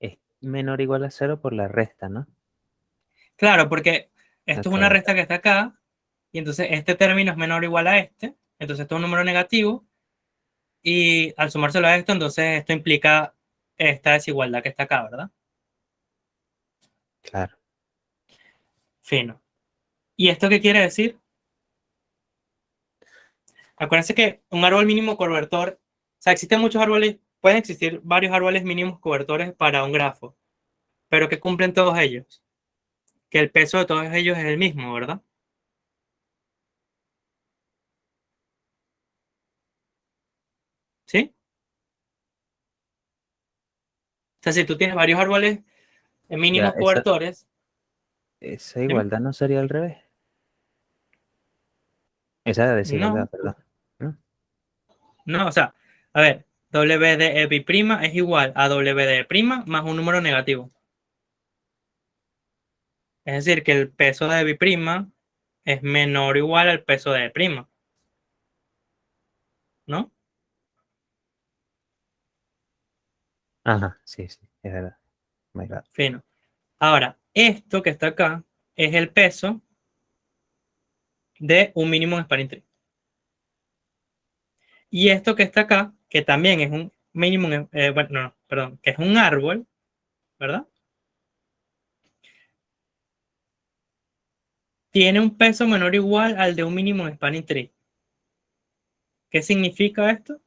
Es menor o igual a 0 por la resta, ¿no?
Claro, porque esto es una
Ok.
resta que está acá, y entonces este término es menor o igual a este, entonces esto es un número negativo, y al sumárselo a esto, entonces esto implica esta desigualdad que está acá, ¿verdad?
Claro.
Fino. ¿Y esto qué quiere decir? Acuérdense que un árbol mínimo cobertor, o sea, existen muchos árboles, pueden existir varios árboles mínimos cobertores para un grafo, pero que cumplen todos ellos, que el peso de todos ellos es el mismo, ¿verdad? ¿Sí? O sea, si tú tienes varios árboles
Ya,
mínimos cobertores,
esa
dime.
igualdad no sería al revés. Esa desigualdad,
No,
perdón. ¿No?
no, o sea, a ver, W de EPI' es igual a W de E' más un número negativo. Es decir, que el peso de B' es menor o igual al peso de E', ¿no?
Ajá, sí, sí, es verdad. My bad.
Fino. Ahora, esto que está acá es el peso de un mínimo en spanning tree. Y esto que está acá, que también es un mínimo, bueno, no, perdón, que es un árbol, ¿verdad? Tiene un peso menor o igual al de un mínimo en spanning tree. ¿Qué significa esto?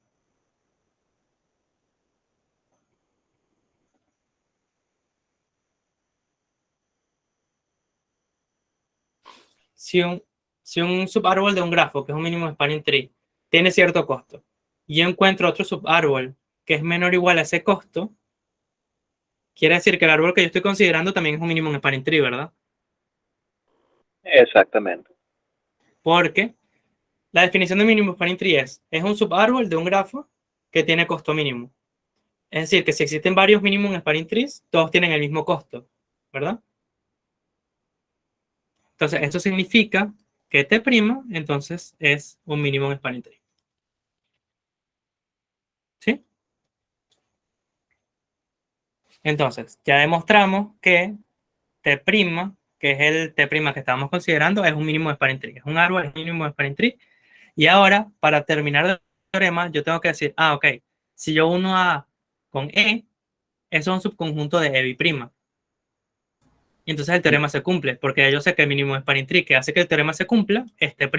Si un subaárbol de un grafo, que es un mínimo spanning tree, tiene cierto costo, y yo encuentro otro subaárbol que es menor o igual a ese costo, quiere decir que el árbol que yo estoy considerando también es un mínimo spanning tree, ¿verdad?
Exactamente.
Porque la definición de mínimo spanning tree es un subaárbol de un grafo que tiene costo mínimo. Es decir, que si existen varios mínimos spanning trees, todos tienen el mismo costo, ¿verdad? Entonces, esto significa que T' entonces es un mínimo spanning tree. ¿Sí? Entonces, ya demostramos que T', que es el T' que estábamos considerando, es un mínimo spanning tree. Es un árbol, es un mínimo spanning tree. Y ahora, para terminar el teorema, yo tengo que decir, ok, si yo uno A con E, eso es un subconjunto de E'. Y entonces el teorema se cumple, porque yo sé que el mínimo spanning tree que hace que el teorema se cumpla es T',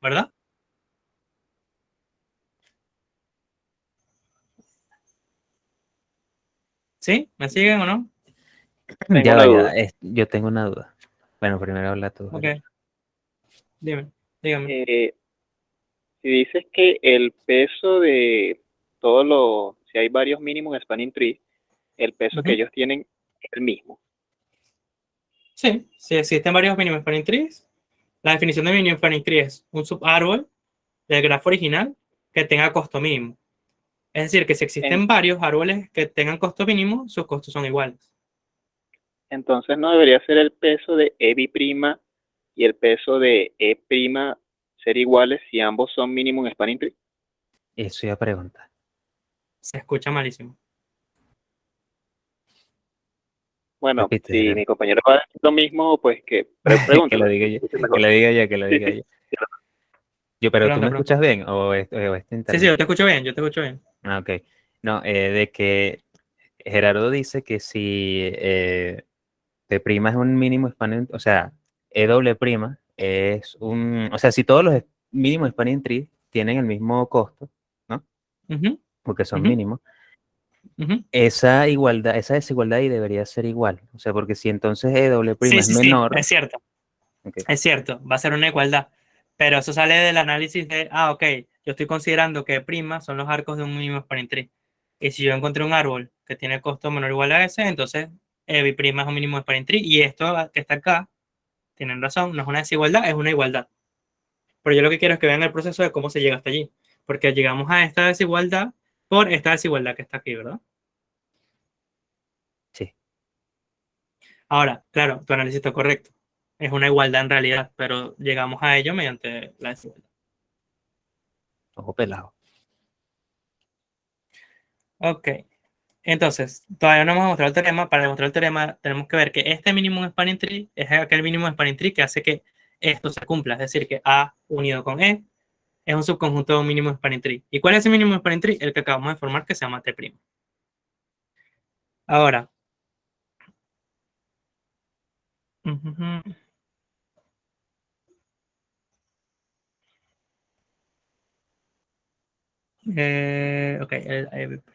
¿verdad? ¿Sí? ¿Me siguen o no?
Tengo
Ya
una
vaya,
duda.
yo tengo una duda. Bueno, primero habla tú.
Ok, dime, dígame.
Eh, si dices que el peso de todos los, si hay varios mínimos en spanning tree, el peso que
Ujú.
ellos tienen es el mismo.
Sí, si existen varios mínimos spanning trees, la definición de mínimo spanning tree es un subaárbol del grafo original que tenga costo mínimo. Es decir, que si
En-
existen varios árboles que tengan costo mínimo, sus costos son iguales.
entonces no debería ser el peso de E' y el peso de E' ser iguales si ambos son mínimo en spanning tree.
Eso iba a preguntar.
Se escucha malísimo.
Bueno, si
Repite,
mi compañero va a decir lo mismo, pues que
que lo
pregúntelo.
diga yo,
Es
que
mejor.
lo diga yo, que lo
Sí,
diga
sí.
yo. Yo, pero ¿tú
Pronto,
me
pronto.
escuchas bien o o este
Sí, sí,
internet?
yo te escucho bien, yo te escucho bien.
Ah, ok. No, de que Gerardo dice que si T' es un mínimo spanning, o sea, E doble prima es un, o sea, si todos los mínimos spanning tree tienen el mismo costo, ¿no?
Ujú,
Porque son
ujú,
mínimos,
ujú.
esa igualdad, esa desigualdad ahí debería ser igual. O sea, porque si entonces E doble prima
Sí,
es
sí, sí,
menor, ok,
es cierto, va a ser una igualdad. Pero eso sale del análisis de, ok, yo estoy considerando que prima son los arcos de un mínimo spanning tree. Y si yo encontré un árbol que tiene costo menor o igual a ese, entonces prima es un mínimo spanning tree. Y esto que está acá, tienen razón, no es una desigualdad, es una igualdad. Pero yo lo que quiero es que vean el proceso de cómo se llega hasta allí. Porque llegamos a esta desigualdad por esta desigualdad que está aquí, ¿verdad?
sí,
Ahora, claro, tu análisis está correcto. Es una igualdad en realidad, pero llegamos a ello mediante la desigualdad.
ojo pelado.
Ok, entonces, todavía no hemos demostrado el teorema. Para demostrar el teorema, tenemos que ver que este mínimo spanning tree es aquel mínimo spanning tree que hace que esto se cumpla. Es decir, que A unido con E es un subconjunto de un mínimo spanning tree. ¿Y cuál es ese mínimo spanning tree? El que acabamos de formar, que se llama T'. Ahora, ujú, ok,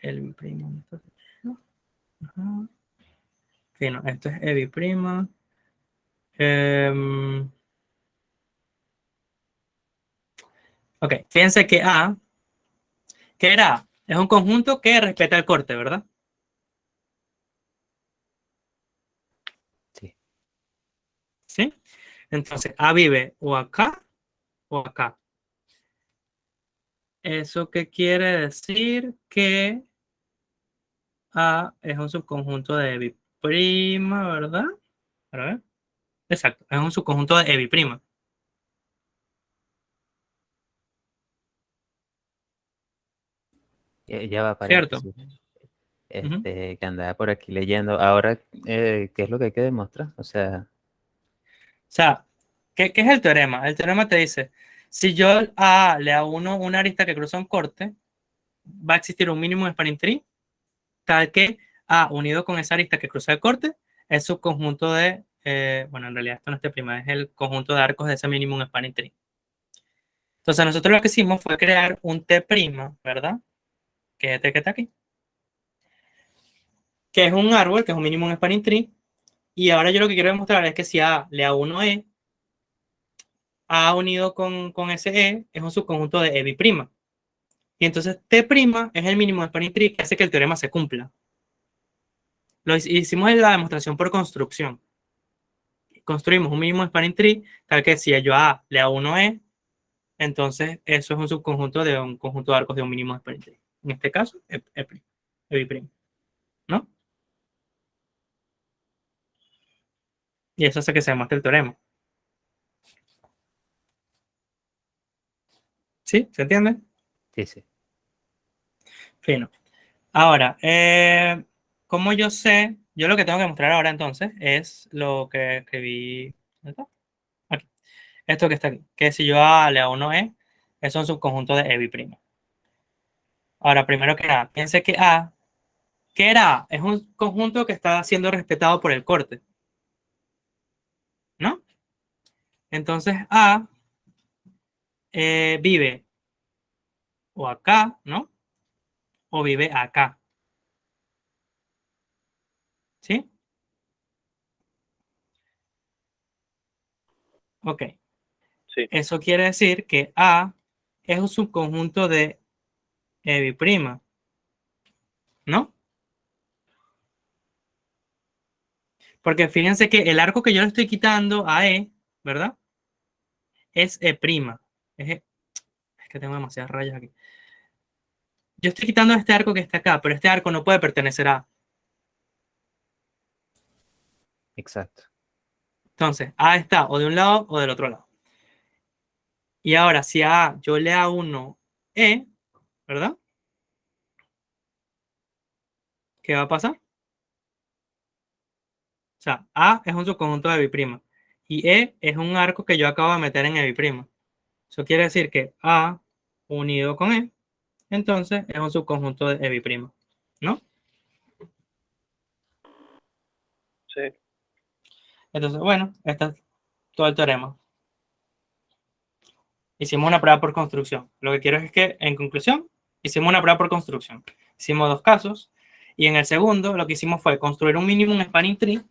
el primo. Entonces, ajá. Sí, no, esto es E'. Em, ok, fíjense que A, ¿qué era A? Es un conjunto que respeta el corte, ¿verdad?
Sí.
¿Sí? Entonces, A vive o acá o acá. ¿Eso qué quiere decir? Que A es un subconjunto de B', ¿verdad? A ver. Exacto, es un subconjunto de E prima.
Ya va,
¿Cierto?
paréntesis.
Ujú.
Que andaba por aquí leyendo. Ahora, ¿qué es lo que hay que demostrar? O sea,
O sea, ¿qué es el teorema? El teorema te dice, si yo a A le uno una arista que cruza un corte, va a existir un mínimo de spanning tree, tal que A unido con esa arista que cruza el corte es subconjunto de, bueno, en realidad esto no es T', es el conjunto de arcos de ese mínimo spanning tree. Entonces nosotros lo que hicimos fue crear un T', ¿verdad? Que es este que está aquí, que es un árbol, que es un mínimo spanning tree, y ahora yo lo que quiero demostrar es que si A le a 1E, A unido con ese E es un subconjunto de E'. Y entonces T' es el mínimo de spanning tree que hace que el teorema se cumpla. Hicimos en la demostración por construcción. Construimos un mínimo de spanning tree, tal que si yo a A le a 1E, entonces eso es un subconjunto de un conjunto de arcos de un mínimo de spanning tree. En este caso, E', ¿no? Y eso hace que se demuestre el teorema. ¿Sí? ¿Se entiende?
sí, sí.
Fino. Ahora, como yo sé, yo lo que tengo que mostrar ahora entonces es lo que escribí. ¿Dónde está? Aquí. Esto que está aquí. Que si yo a le a 1E, es un subconjunto de E'. Ahora, primero que nada, piense que A, ¿qué era A? Es un conjunto que está siendo respetado por el corte, ¿no? Entonces A vive o acá, ¿no? O vive acá, ¿sí? Ok.
Sí.
Eso quiere decir que A es un subconjunto de E', ¿no? Porque fíjense que el arco que yo le estoy quitando a E, ¿verdad? Es E'. Es que tengo demasiadas rayas aquí. Yo estoy quitando este arco que está acá, pero este arco no puede pertenecer a A.
Exacto.
Entonces, A está o de un lado o del otro lado. Y ahora, si a A yo le hago uno E, ¿verdad? ¿Qué va a pasar? O sea, A es un subconjunto de B'. Y E es un arco que yo acabo de meter en E'. Eso quiere decir que A unido con E, entonces es un subconjunto de E', ¿no?
Sí.
Entonces, bueno, este es todo el teorema. Hicimos una prueba por construcción. Lo que quiero es que, en conclusión, hicimos una prueba por construcción. Hicimos dos casos. Y en el segundo, lo que hicimos fue construir un mínimo spanning tree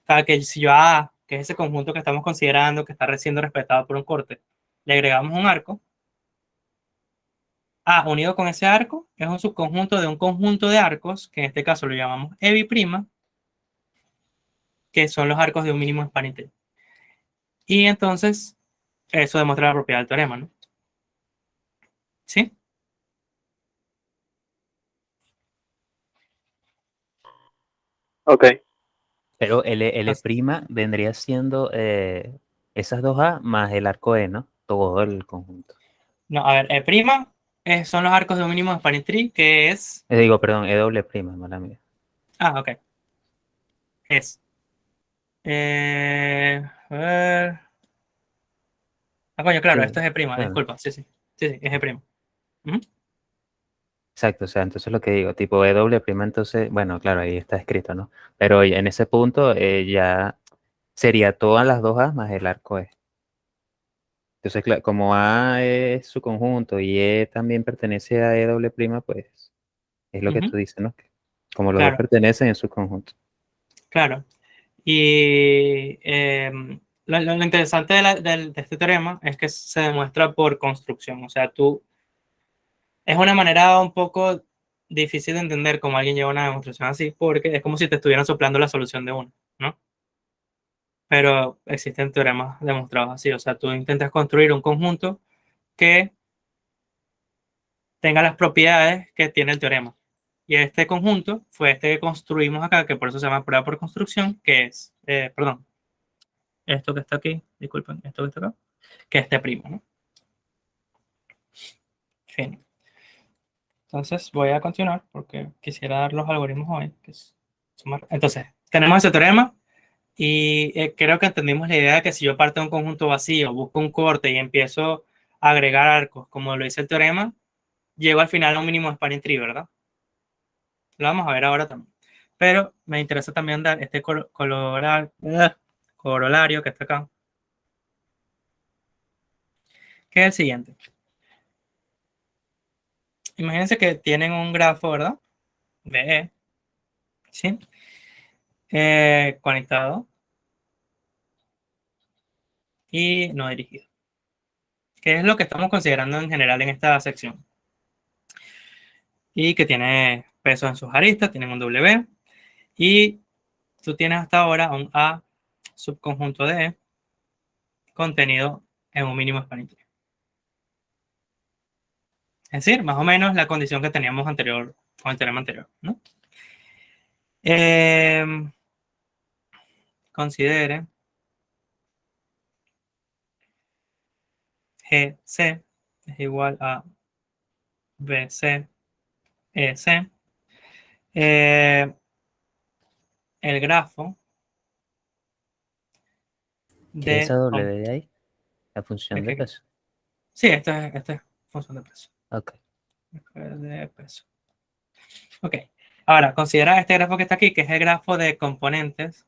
para que si yo a A, que es ese conjunto que estamos considerando que está siendo respetado por un corte, le agregamos un arco. A unido con ese arco es un subconjunto de un conjunto de arcos, que en este caso lo llamamos EB', que son los arcos de un mínimo spanning tree. Y entonces, eso demuestra la propiedad del teorema, ¿no? ¿Sí?
Ok.
Pero L' vendría siendo esas dos A más el arco E, ¿no? Todo el conjunto.
No, a ver, E' son los arcos de un mínimo spanning tree, que es...
Digo, perdón, E', mala mía.
Ah, ok. Es... a ver... Ah, coño, claro,
Sí,
esto es E',
claro.
disculpa. Sí, sí. Sí, sí, es E'. Ujú.
Exacto, o sea, entonces lo que digo, tipo E', entonces, bueno, claro, ahí está escrito, ¿no? Pero en ese punto ya sería todas las dos A más el arco E. Entonces, como A es su conjunto y E también pertenece a E', pues es lo que
Ujú.
tú dices, ¿no? Que como los dos
Claro,
pertenecen en su conjunto.
claro. Y lo interesante de este teorema es que se demuestra por construcción. O sea, es una manera un poco difícil de entender cómo alguien lleva una demostración así, porque es como si te estuvieran soplando la solución de uno, ¿no? Pero existen teoremas demostrados así. O sea, tú intentas construir un conjunto que tenga las propiedades que tiene el teorema. Y este conjunto fue este que construimos acá, que por eso se llama prueba por construcción, que es, perdón, esto que está aquí, disculpen, esto que está acá, que esté primo, ¿no? Fin. Entonces voy a continuar porque quisiera dar los algoritmos hoy. Entonces, tenemos ese teorema y creo que entendimos la idea de que si yo parto de un conjunto vacío, busco un corte y empiezo a agregar arcos, como lo dice el teorema, llego al final a un mínimo spanning tree, ¿verdad? Lo vamos a ver ahora también. Pero me interesa también dar este corolario que está acá, que es el siguiente. Imagínense que tienen un grafo, ¿verdad? De E, ¿sí? Conectado y no dirigido, que es lo que estamos considerando en general en esta sección. Y que tiene peso en sus aristas, tienen un W, y tú tienes hasta ahora un A subconjunto de E contenido en un mínimo spanning tree. Es decir, más o menos la condición que teníamos anterior con el teorema anterior, ¿no? Considere GC es igual a BC, EC. El grafo
¿Qué es esa
de...
W de ahí? La función de
qué?
peso.
Sí, esta es función de peso.
Ok.
De peso. Ok. Ahora, considera este grafo que está aquí, que es el grafo de componentes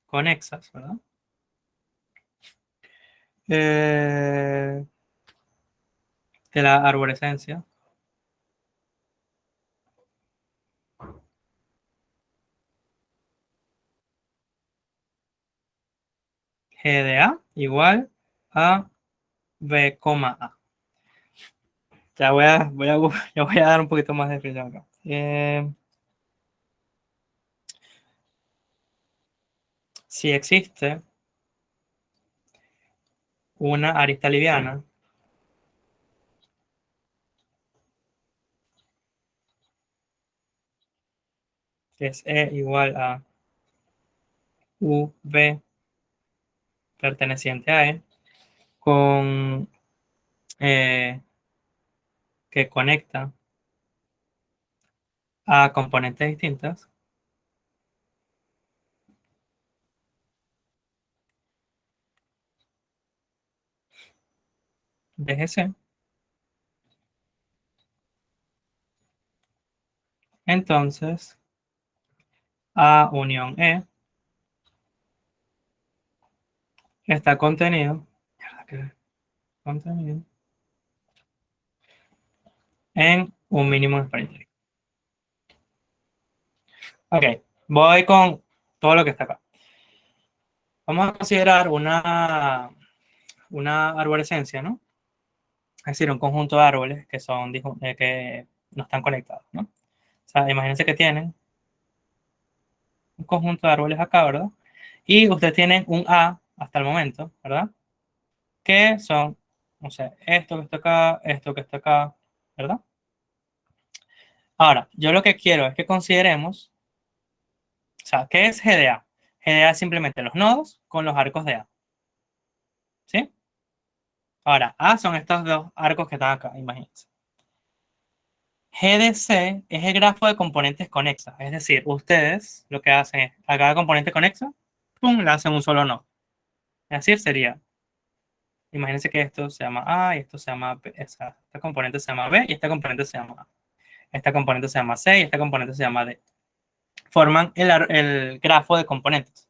conexas, ¿verdad? De la arborescencia. G de A igual a B, A. Ya ya voy a dar un poquito más de definición acá. Si existe una arista liviana que es E igual a UV perteneciente a E con que conecta a componentes distintas, de GC, entonces A unión E está contenido en un mínimo de spanning tree. Ok, voy con todo lo que está acá. Vamos a considerar una arborescencia, ¿no? Es decir, un conjunto de árboles que que no están conectados, ¿no? O sea, imagínense que tienen un conjunto de árboles acá, ¿verdad? Y ustedes tienen un A hasta el momento, ¿verdad? Que son, no sé, esto que está acá, esto que está acá, ¿verdad? Ahora, yo lo que quiero es que consideremos, o sea, ¿qué es GDA? GDA es simplemente los nodos con los arcos de A, ¿sí? Ahora, A son estos dos arcos que están acá, imagínense. GDC es el grafo de componentes conexas, es decir, ustedes lo que hacen es, a cada componente conexa, ¡pum!, le hacen un solo nodo. Es decir, sería, imagínense que esto se llama A y esto se llama B, esta componente se llama B y esta componente se llama A. Esta componente se llama C y esta componente se llama D. Forman el grafo de componentes.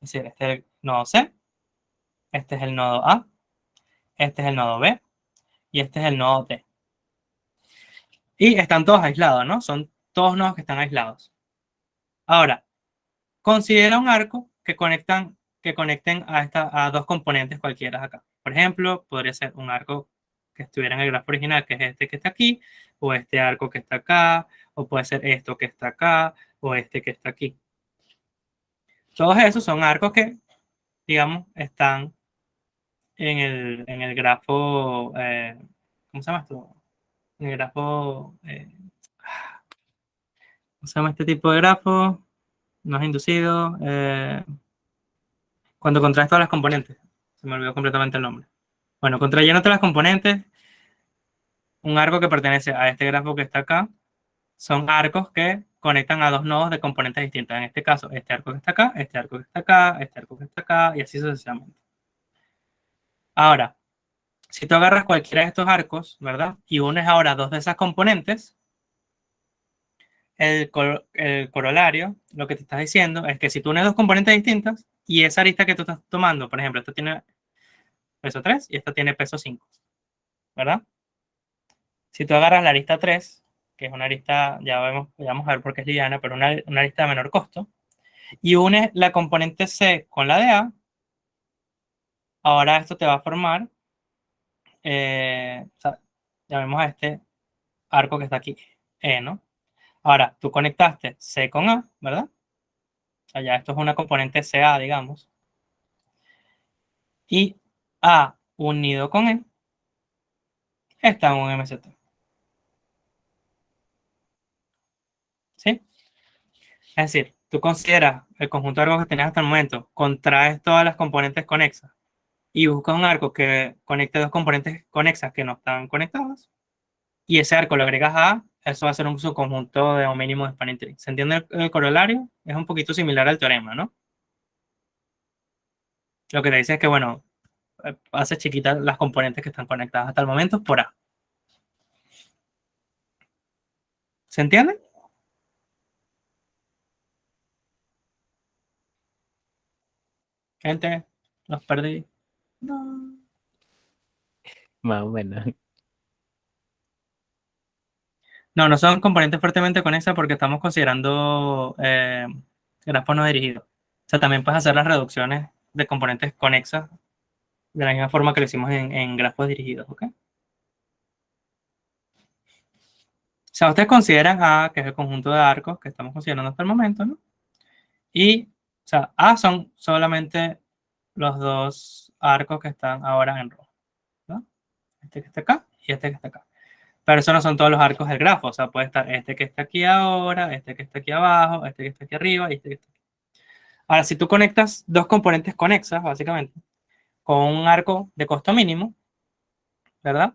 Es decir, este es el nodo C, este es el nodo A, este es el nodo B y este es el nodo D. Y están todos aislados, ¿no? Son todos nodos que están aislados. Ahora, considera un arco que conecten a dos componentes cualquiera acá. Por ejemplo, podría ser un arco que estuviera en el grafo original, que es este que está aquí, o este arco que está acá, o puede ser esto que está acá, o este que está aquí. Todos esos son arcos que, digamos, están en el grafo, ¿cómo se llama esto? En el grafo, ¿cómo se llama este tipo de grafo? no es inducido. Cuando contraes todas las componentes. Se me olvidó completamente el nombre. Bueno, contrayendo todas las componentes, un arco que pertenece a este grafo que está acá, son arcos que conectan a dos nodos de componentes distintas. En este caso, este arco que está acá, este arco que está acá, este arco que está acá, y así sucesivamente. Ahora, si tú agarras cualquiera de estos arcos, ¿verdad? Y unes ahora dos de esas componentes, el corolario, lo que te está diciendo es que si tú unes dos componentes distintas, y esa arista que tú estás tomando, por ejemplo, esta tiene peso 3 y esta tiene peso 5, ¿verdad? Si tú agarras la arista 3, que es una arista, ya vamos a ver por qué es liviana, pero una arista de menor costo, y unes la componente C con la de A, ahora esto te va a formar, o sea, llamemos a este arco que está aquí, E, ¿no? Ahora, tú conectaste C con A, ¿verdad? O sea, ya esto es una componente CA, digamos. Y A unido con E está en un MCT. ¿Sí? Es decir, tú consideras el conjunto de arcos que tenías hasta el momento, contraes todas las componentes conexas y buscas un arco que conecte dos componentes conexas que no están conectadas, y ese arco lo agregas a A, eso va a ser un subconjunto de un mínimo de spanning tree. ¿Se entiende el corolario? Es un poquito similar al teorema, ¿no? Lo que te dice es que, bueno, hace chiquitas las componentes que están conectadas hasta el momento por A. ¿Se entiende? Gente, los perdí. No.
Más o menos.
No, no son componentes fuertemente conexas porque estamos considerando grafos no dirigidos. O sea, también puedes hacer las reducciones de componentes conexas de la misma forma que lo hicimos en grafos dirigidos, ¿ok? O sea, ustedes consideran A, que es el conjunto de arcos que estamos considerando hasta el momento, ¿no? Y, o sea, A son solamente los dos arcos que están ahora en rojo, ¿no? Este que está acá y este que está acá. Pero eso no son todos los arcos del grafo, o sea, puede estar este que está aquí ahora, este que está aquí abajo, este que está aquí arriba y este que está aquí. Ahora, si tú conectas dos componentes conexas, básicamente, con un arco de costo mínimo, ¿verdad?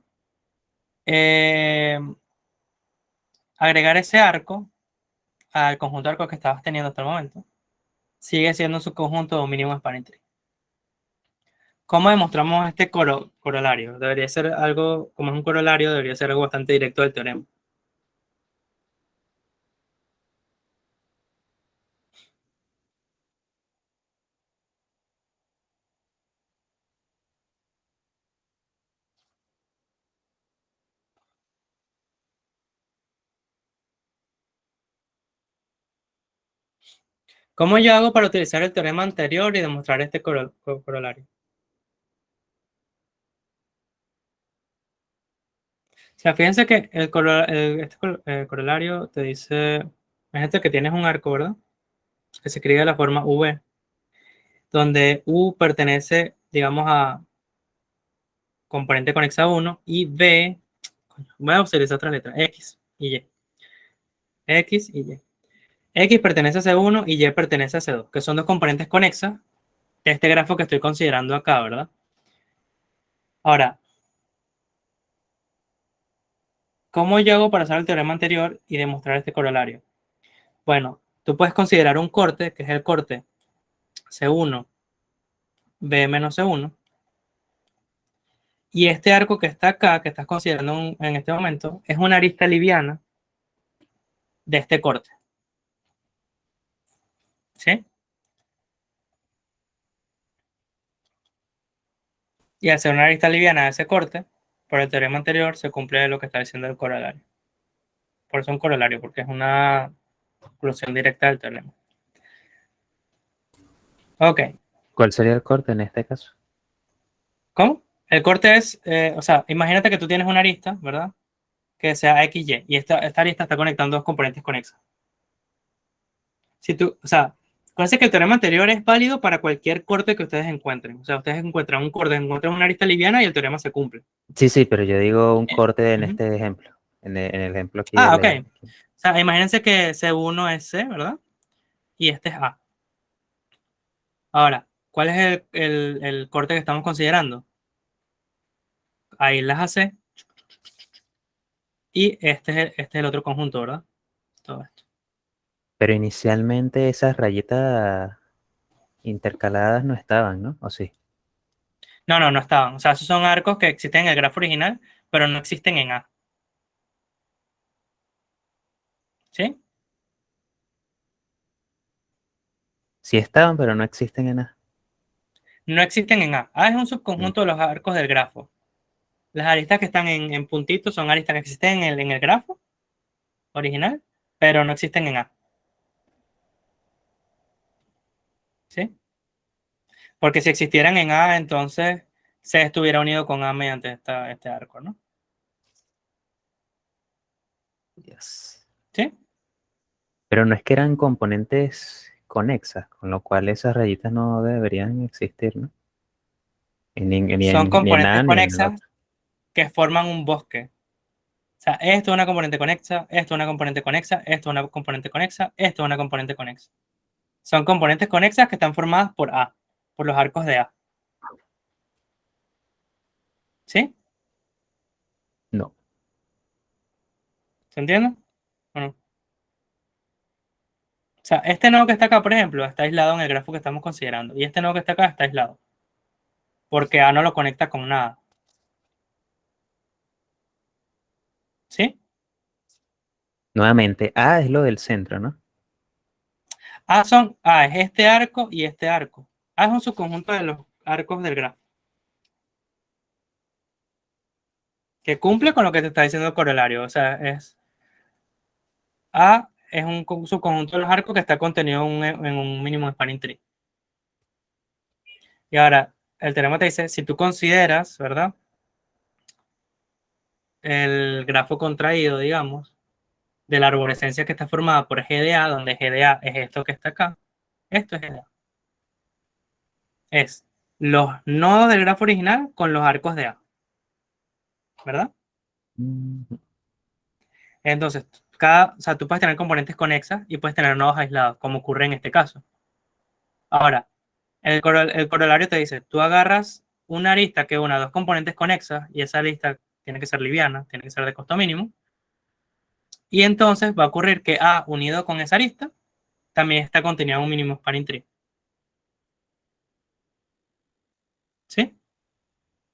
Agregar ese arco al conjunto de arcos que estabas teniendo hasta el momento sigue siendo su conjunto de un mínimo spanning tree. ¿Cómo demostramos este corolario? Debería ser algo, como es un corolario, debería ser algo bastante directo del teorema. ¿Cómo yo hago para utilizar el teorema anterior y demostrar este corolario? O sea, fíjense que este corolario te dice, imagínate que tienes un arco, ¿verdad? Que se escribe de la forma V, donde U pertenece, digamos, a componente conexa 1 y B, voy a utilizar otra letra, X y Y. X y Y. X pertenece a C1 y Y pertenece a C2, que son dos componentes conexas de este grafo que estoy considerando acá, ¿verdad? Ahora, ¿cómo yo hago para usar el teorema anterior y demostrar este corolario? Bueno, tú puedes considerar un corte, que es el corte C1, B menos C1, y este arco que está acá, que estás considerando en este momento, es una arista liviana de este corte. ¿Sí? Y al ser una arista liviana de ese corte, por el teorema anterior se cumple lo que está diciendo el corolario. Por eso es un corolario, porque es una conclusión directa del teorema. Ok.
¿Cuál sería el corte en este caso?
¿Cómo? El corte es, o sea, imagínate que tú tienes una arista, ¿verdad? Que sea XY, y esta arista está conectando dos componentes conexos. Si tú, o sea, parece que el teorema anterior es válido para cualquier corte que ustedes encuentren. O sea, ustedes encuentran un corte, encuentran una arista liviana y el teorema se cumple.
Sí, sí, pero yo digo un corte en este ejemplo. En el ejemplo aquí.
Ah, ok. O sea, imagínense que C1 es C, ¿verdad? y este es A. Ahora, ¿cuál es el corte que estamos considerando? Ahí las AC y este es el otro conjunto, ¿verdad? Todo esto.
Pero inicialmente esas rayitas intercaladas no estaban, ¿no? ¿O sí?
No, no estaban. O sea, esos son arcos que existen en el grafo original, pero no existen en A. ¿Sí?
Sí estaban, pero no existen en nada.
No existen en A. A es un subconjunto de los arcos del grafo. Las aristas que están en puntitos son aristas que existen en el grafo original, pero no existen en A. ¿Sí? Porque si existieran en A, entonces se estuviera unido con A mediante este arco, ¿no?
Yes.
¿Sí?
Pero no es que eran componentes conexas, con lo cual esas rayitas no deberían existir, ¿no?
Son
Ni en
componentes
nada ni en el
conexas
otro.
que forman un bosque. O sea, esto es una componente conexa, esto es una componente conexa, esto es una componente conexa, esto es una componente conexa. Son componentes conexas que están formadas por A, por los arcos de A. ¿Sí?
No.
¿Se entiende? Bueno, o sea, este nodo que está acá, por ejemplo, está aislado en el grafo que estamos considerando. Y este nodo que está acá está aislado. Porque A no lo conecta con nada. ¿Sí?
Nuevamente, A es lo del centro, ¿no?
A es este arco y este arco. A es un subconjunto de los arcos del grafo. Que cumple con lo que te está diciendo el corolario. O sea, A es un subconjunto de los arcos que está contenido en un mínimo spanning tree. Y ahora, el teorema te dice, si tú consideras, ¿verdad? El grafo contraído, digamos, de la arborescencia que está formada por GDA, donde GDA es esto que está acá. Esto es GDA. Es los nodos del grafo original con los arcos de A. ¿Verdad?
Mm,
Entonces, o sea, tú puedes tener componentes conexas y puedes tener nodos aislados, como ocurre en este caso. Ahora, el corolario te dice, tú agarras una arista que una dos componentes conexas y esa arista tiene que ser liviana, tiene que ser de costo mínimo. Y entonces va a ocurrir que A unido con esa arista también está contenido en un mínimo spanning tree. ¿Sí?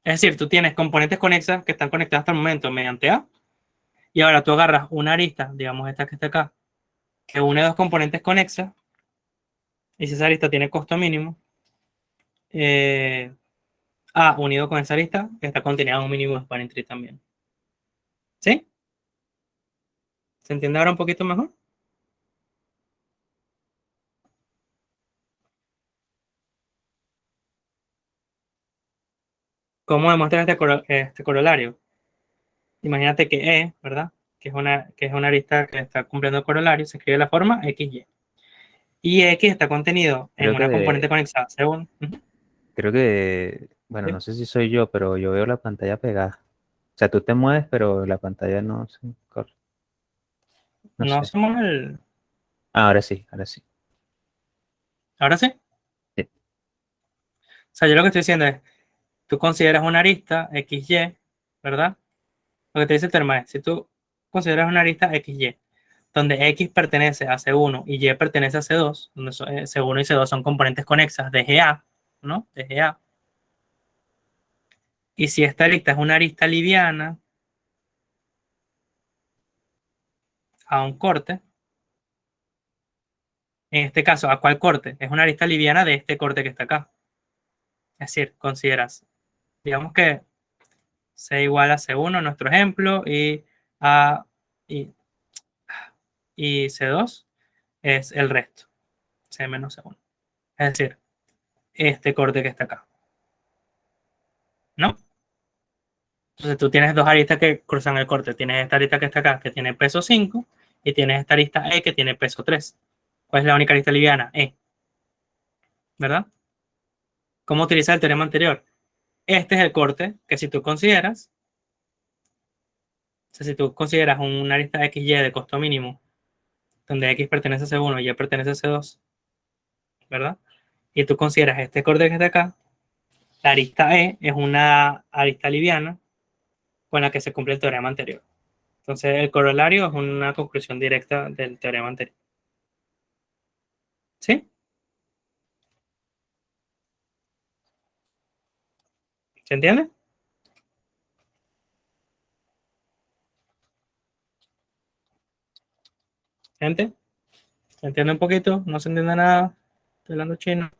Es decir, tú tienes componentes conexas que están conectadas hasta el momento mediante A. Y ahora tú agarras una arista, digamos esta que está acá, que une dos componentes conexas. Y si esa arista tiene costo mínimo, A unido con esa arista está contenida en un mínimo spanning tree también. ¿Sí? ¿Se entiende ahora un poquito mejor? ¿Cómo demuestras este corolario? Imagínate que E, ¿verdad? Que es una arista que está cumpliendo el corolario, se escribe de la forma XY. Y X está contenido en
Creo
una componente
que,
conexada según. Ujú,
bueno, no
¿sí?
sé si soy yo, pero yo veo la pantalla pegada. O sea, tú te mueves, pero la pantalla no se corre. No
No
sé.
somos el.
Ah, ahora sí, ahora sí.
Ahora sí. O
Sí.
sea, yo lo que estoy diciendo es, tú consideras una arista XY, ¿verdad? Lo que te dice el termo es, si tú consideras una arista XY, donde X pertenece a C1 y Y pertenece a C2, donde C1 y C2 son componentes conexas de GA, ¿no? De GA. Y si esta arista es una arista liviana a un corte, en este caso, ¿a cuál corte? Es una arista liviana de este corte que está acá. Es decir, consideras, digamos que C igual a C1 en nuestro ejemplo A y, y C2 es el resto, C menos C1. Es decir, este corte que está acá, ¿no? Entonces tú tienes dos aristas que cruzan el corte. Tienes esta arista que está acá, que tiene peso 5, y tienes esta arista E, que tiene peso 3. ¿Cuál es la única arista liviana? E, ¿verdad? ¿Cómo utilizar el teorema anterior? Este es el corte que si tú consideras, o sea, si tú consideras una arista XY de costo mínimo, donde X pertenece a C1 y Y pertenece a C2, ¿verdad? Y tú consideras este córtex de acá, la arista E es una arista liviana con la que se cumple el teorema anterior. Entonces, el corolario es una conclusión directa del teorema anterior. ¿Sí? ¿Se entiende? Gente, ¿se entiende un poquito? ¿No se entiende nada? Estoy hablando chino. No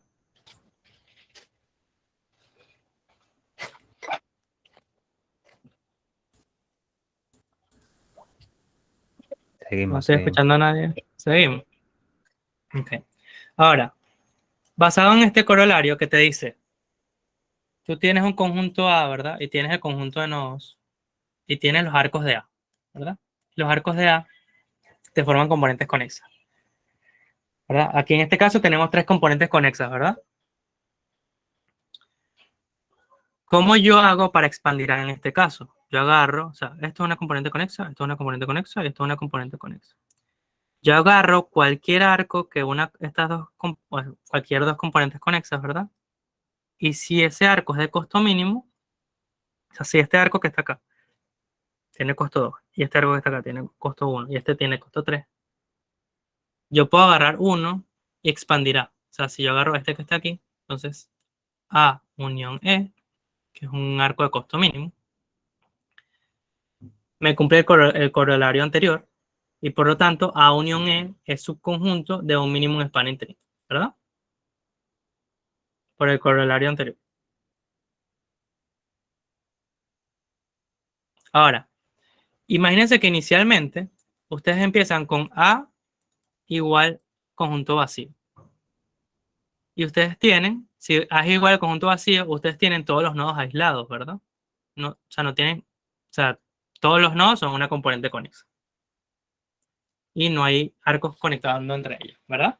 Seguimos,
estoy
seguimos.
escuchando a nadie. Seguimos. Ok. Ahora, basado en este corolario que te dice, tú tienes un conjunto A, ¿verdad? Y tienes el conjunto de nodos. Y tienes los arcos de A, ¿verdad? Los arcos de A te forman componentes conexas, ¿verdad? Aquí en este caso tenemos 3 componentes conexas, ¿verdad? ¿Cómo yo hago para expandir A en este caso? Yo agarro, o sea, esto es una componente conexa, esto es una componente conexa y esto es una componente conexa. Yo agarro cualquier arco que una estas dos, cualquier dos componentes conexas, ¿verdad? Y si ese arco es de costo mínimo, o sea, si este arco que está acá tiene costo 2 y este arco que está acá tiene costo 1 y este tiene costo 3, yo puedo agarrar uno y expandir A. O sea, si yo agarro este que está aquí, entonces A unión E, que es un arco de costo mínimo, me cumple el corolario anterior y por lo tanto A unión E es subconjunto de un minimum spanning tree, ¿verdad? Por el corolario anterior. Ahora, imagínense que inicialmente ustedes empiezan con A igual conjunto vacío. Y ustedes tienen, si A es igual al conjunto vacío, ustedes tienen todos los nodos aislados, ¿verdad? No, o sea, no tienen, o sea, todos los nodos son una componente conexa. Y no hay arcos conectando entre ellos, ¿verdad?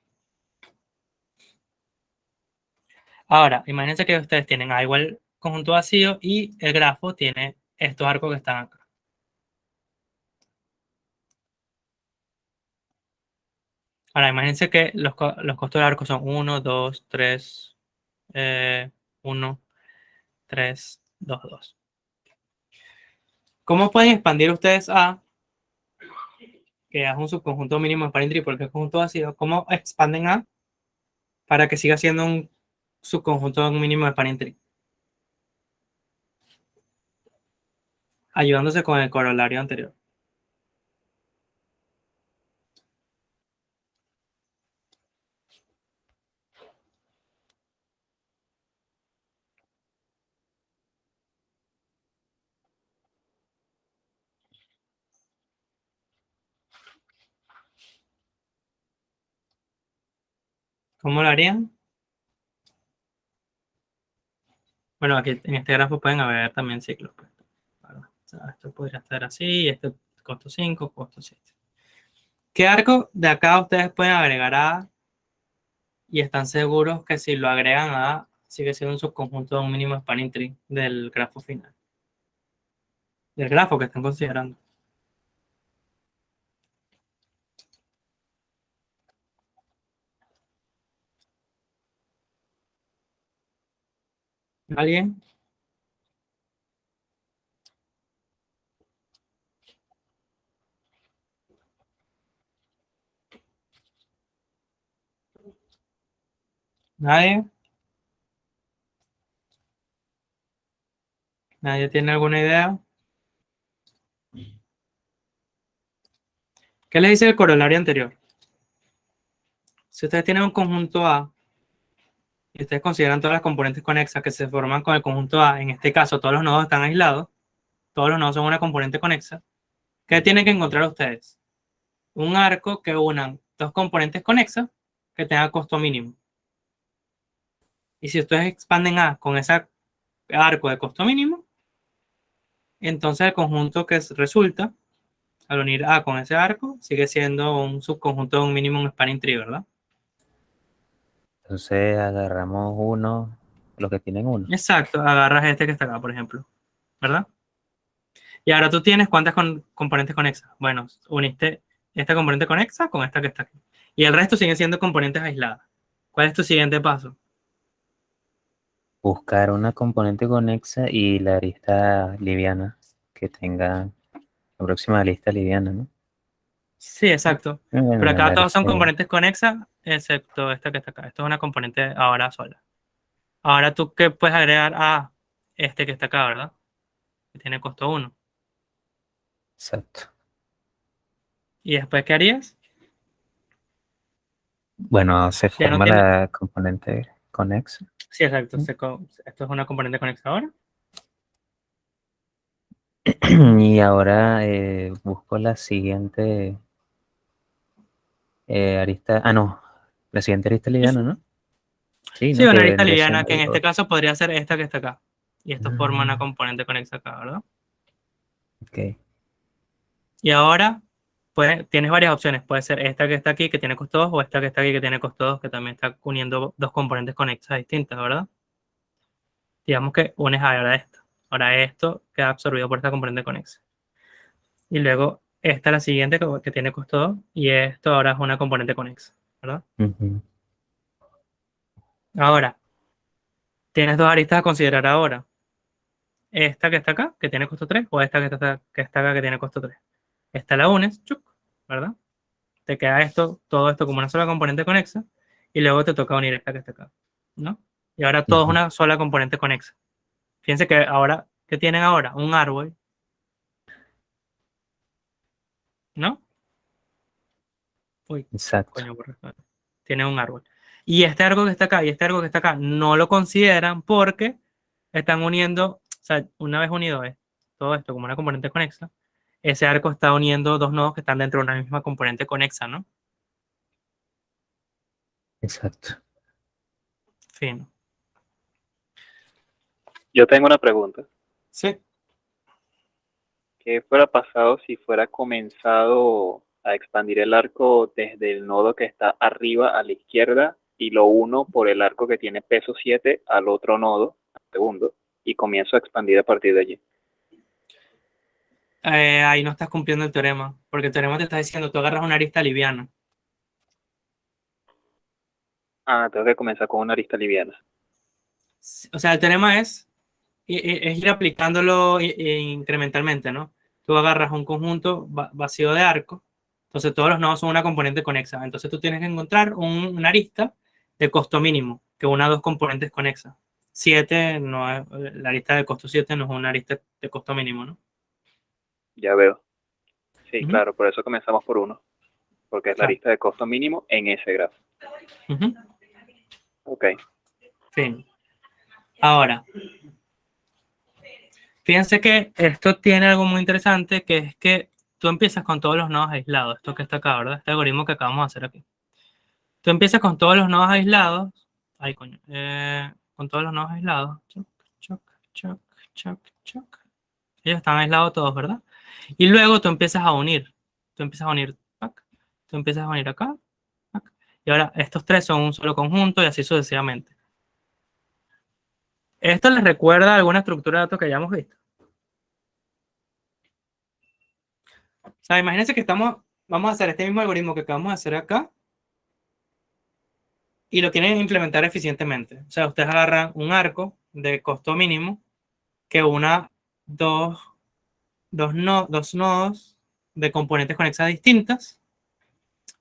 Ahora, imagínense que ustedes tienen A igual conjunto vacío y el grafo tiene estos arcos que están acá. Ahora, imagínense que los costos del arco son 1, 2, 3, 1, 3, 2, 2. ¿Cómo pueden expandir ustedes A, que es un subconjunto mínimo de Spanning Tree porque es conjunto vacío? ¿Cómo expanden A para que siga siendo un subconjunto mínimo de Spanning Tree? Ayudándose con el corolario anterior. ¿Cómo lo harían? Bueno, aquí en este grafo pueden haber también ciclos. Pues. Claro. O sea, esto podría estar así, este costo 5, costo 7. ¿Qué arco de acá ustedes pueden agregar a y están seguros que si lo agregan a sigue siendo un subconjunto de un mínimo spanning tree del grafo final? Del grafo que están considerando. ¿Alguien? ¿Nadie? ¿Nadie tiene alguna idea? ¿Qué les dice el corolario anterior? Si ustedes tienen un conjunto A y ustedes consideran todas las componentes conexas que se forman con el conjunto A, en este caso todos los nodos están aislados, todos los nodos son una componente conexa, ¿qué tienen que encontrar ustedes? Un arco que unan dos componentes conexas que tenga costo mínimo. Y si ustedes expanden A con ese arco de costo mínimo, entonces el conjunto que resulta al unir A con ese arco sigue siendo un subconjunto de un mínimo spanning tree, ¿verdad?
Entonces agarramos uno, los que tienen uno.
Exacto, agarras este que está acá, por ejemplo, ¿verdad? Y ahora tú tienes cuántas componentes conexas. Bueno, uniste esta componente conexa con esta que está aquí. Y el resto siguen siendo componentes aisladas. ¿Cuál es tu siguiente paso?
Buscar una componente conexa y la arista liviana que tenga la próxima lista liviana, ¿no?
Sí, exacto. Pero
Bueno,
acá
la
todos son
arista,
componentes conexas, excepto esta que está acá. Esto es una componente ahora sola. Ahora tú qué puedes agregar a este que está acá, ¿verdad? Que tiene costo 1.
exacto.
¿Y después qué harías?
Bueno, se
Ya no
forma
tiene.
la componente conexa.
Sí, exacto. Esto es una componente conexa ahora.
Y ahora busco la siguiente arista. Ah, no. La siguiente arista
Sí,
liviana,
sí.
¿no? Sí,
Sí,
¿no? Que
una arista
vendría
liviana,
siendo
que en este
el.
caso podría ser esta que está acá. Y esto forma una
Mm,
componente conexa acá, ¿verdad?
ok.
Y ahora pues, tienes varias opciones. Puede ser esta que está aquí, que tiene costo 2, o esta que está aquí, que tiene costo 2, que también está uniendo dos componentes conexas distintas, ¿verdad? Digamos que unes ahora esto. Ahora esto queda absorbido por esta componente conexa. Y luego esta es la siguiente que tiene costo 2, y esto ahora es una componente conexa, ¿verdad?
Ujú.
Ahora, tienes dos aristas a considerar ahora. Esta que está acá, que tiene costo 3, o esta que está acá, que tiene costo 3. Esta la unes, chuc, ¿verdad? Te queda esto, todo esto como una sola componente conexa, y luego te toca unir esta que está acá, ¿no? Y ahora todo es
Ujú.
una sola componente conexa. Fíjense que ahora, ¿qué tienen ahora? Un árbol, ¿no? Uy,
Exacto.
coño, tiene un árbol. Y este árbol que está acá y este árbol que está acá no lo consideran porque están uniendo, o sea, una vez unido todo esto como una componente conexa, ese arco está uniendo dos nodos que están dentro de una misma componente conexa, ¿no?
Exacto.
Fino.
Yo tengo una pregunta.
Sí.
¿Qué fuera pasado si fuera comenzado a expandir el arco desde el nodo que está arriba a la izquierda y lo uno por el arco que tiene peso 7 al otro nodo, al segundo, y comienzo a expandir a partir de allí?
Ahí no estás cumpliendo el teorema, porque el teorema te está diciendo, tú agarras una arista liviana.
Ah, tengo que comenzar con una arista liviana.
O sea, el teorema es ir aplicándolo incrementalmente, ¿no? Tú agarras un conjunto vacío de arco, entonces todos los nodos son una componente conexa, entonces tú tienes que encontrar una arista de costo mínimo, que una dos componentes conexas. 7 no es, la arista de costo 7 no es una arista de costo mínimo, ¿no?
Ya veo. Sí,
Ujú,
claro, por eso comenzamos por uno, porque es la
claro.
arista de costo mínimo en ese grafo.
Ujú,
Ok.
fin. Ahora, fíjense que esto tiene algo muy interesante, que es que tú empiezas con todos los nodos aislados, esto que está acá, ¿verdad? Este algoritmo que acabamos de hacer aquí. Tú empiezas con todos los nodos aislados, ay coño, con todos los nodos aislados, choc, choc, choc, choc, choc. Ellos están aislados todos, ¿verdad? Y luego tú empiezas a unir, tú empiezas a unir, pac, tú empiezas a unir acá, pac, y ahora estos tres son un solo conjunto y así sucesivamente. ¿Esto les recuerda alguna estructura de datos que hayamos visto? O sea, imagínense que vamos a hacer este mismo algoritmo que acabamos de hacer acá y lo quieren implementar eficientemente. O sea, ustedes agarran un arco de costo mínimo que una dos nodos de componentes conexas distintas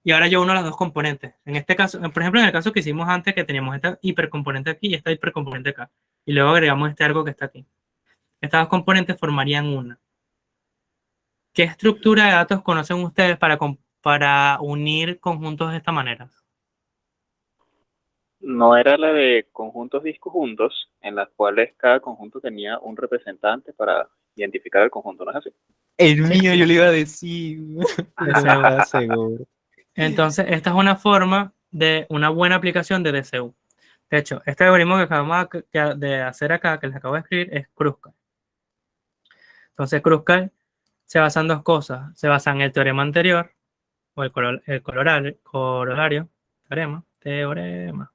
y ahora yo uno las dos componentes. En este caso, por ejemplo, en el caso que hicimos antes, que teníamos esta hipercomponente aquí y esta hipercomponente acá, y luego agregamos este arco que está aquí. Estas dos componentes formarían una. ¿Qué estructura de datos conocen ustedes para unir conjuntos de esta manera?
No era la de conjuntos disjuntos, en las cuales cada conjunto tenía un representante para identificar el conjunto, ¿no es así?
El
Sí,
mío, yo le iba a decir. Pero no
deseo.
estaba seguro.
Entonces, esta es una forma de una buena aplicación de DCU. De hecho, este algoritmo que acabamos de hacer acá, que les acabo de escribir, es Kruskal. Entonces, Kruskal se basa en dos cosas. Se basa en el teorema anterior, o el corolario, teorema.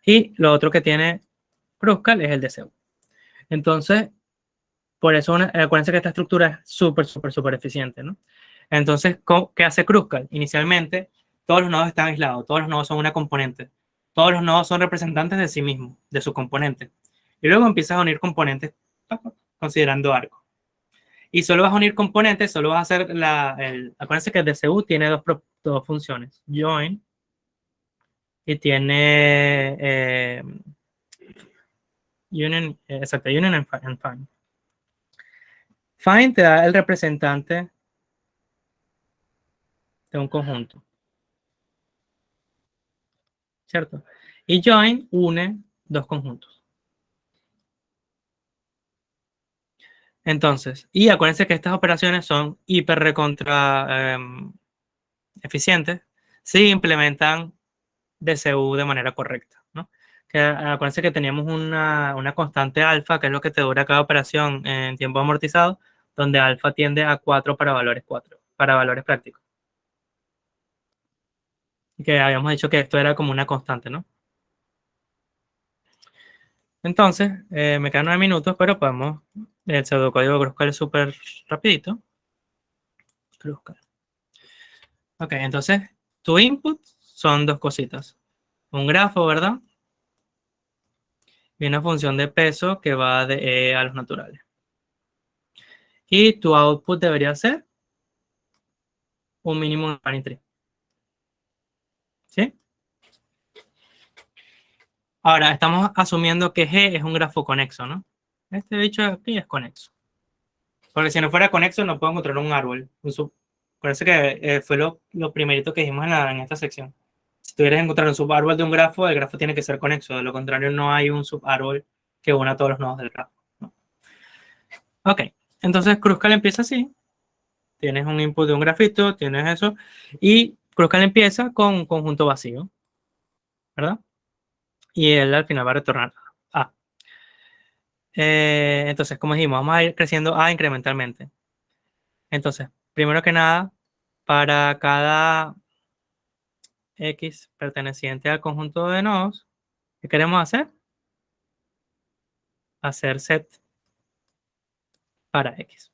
Y lo otro que tiene Kruskal es el DCU. Entonces, por eso, acuérdense que esta estructura es súper, súper, súper eficiente, ¿no? Entonces, ¿qué hace Kruskal? Inicialmente, todos los nodos están aislados, todos los nodos son una componente. Todos los nodos son representantes de sí mismos, de su componente. Y luego empiezas a unir componentes considerando arco. Y solo vas a unir componentes, solo vas a hacer acuérdense que el DCU tiene dos funciones. Join y tiene union, exacto, union and find. Find te da el representante de un conjunto. ¿Cierto? Y join une dos conjuntos. Entonces, y acuérdense que estas operaciones son hiper recontra eficientes si implementan DCU de manera correcta, ¿no? Que acuérdense que teníamos una constante alfa, que es lo que te dura cada operación en tiempo amortizado, donde alfa tiende a 4 para valores prácticos. Que habíamos dicho que esto era como una constante, ¿no? Entonces, me quedan 9 minutos, pero podemos, el pseudocódigo de Kruskal es súper rapidito. Kruskal. Ok, entonces, tu input son dos cositas. Un grafo, ¿verdad? Y una función de peso que va de E a los naturales. Y tu output debería ser un mínimo spanning tree. ¿Sí? Ahora, estamos asumiendo que G es un grafo conexo, ¿no? Este bicho aquí es conexo. Porque si no fuera conexo, no puedo encontrar un árbol. Parece que fue lo primerito que dijimos en esta sección. Si tuvieras que encontrar un subárbol de un grafo, el grafo tiene que ser conexo. De lo contrario, no hay un subárbol que una todos los nodos del grafo, ¿no? Ok, entonces Kruskal empieza así. Tienes un input de un grafito, tienes eso. Y Kruskal empieza con un conjunto vacío, ¿verdad? Y él al final va a retornar A. Entonces, como dijimos, vamos a ir creciendo A incrementalmente. Entonces, primero que nada, para cada X perteneciente al conjunto de nodos, ¿qué queremos hacer? Hacer set para X.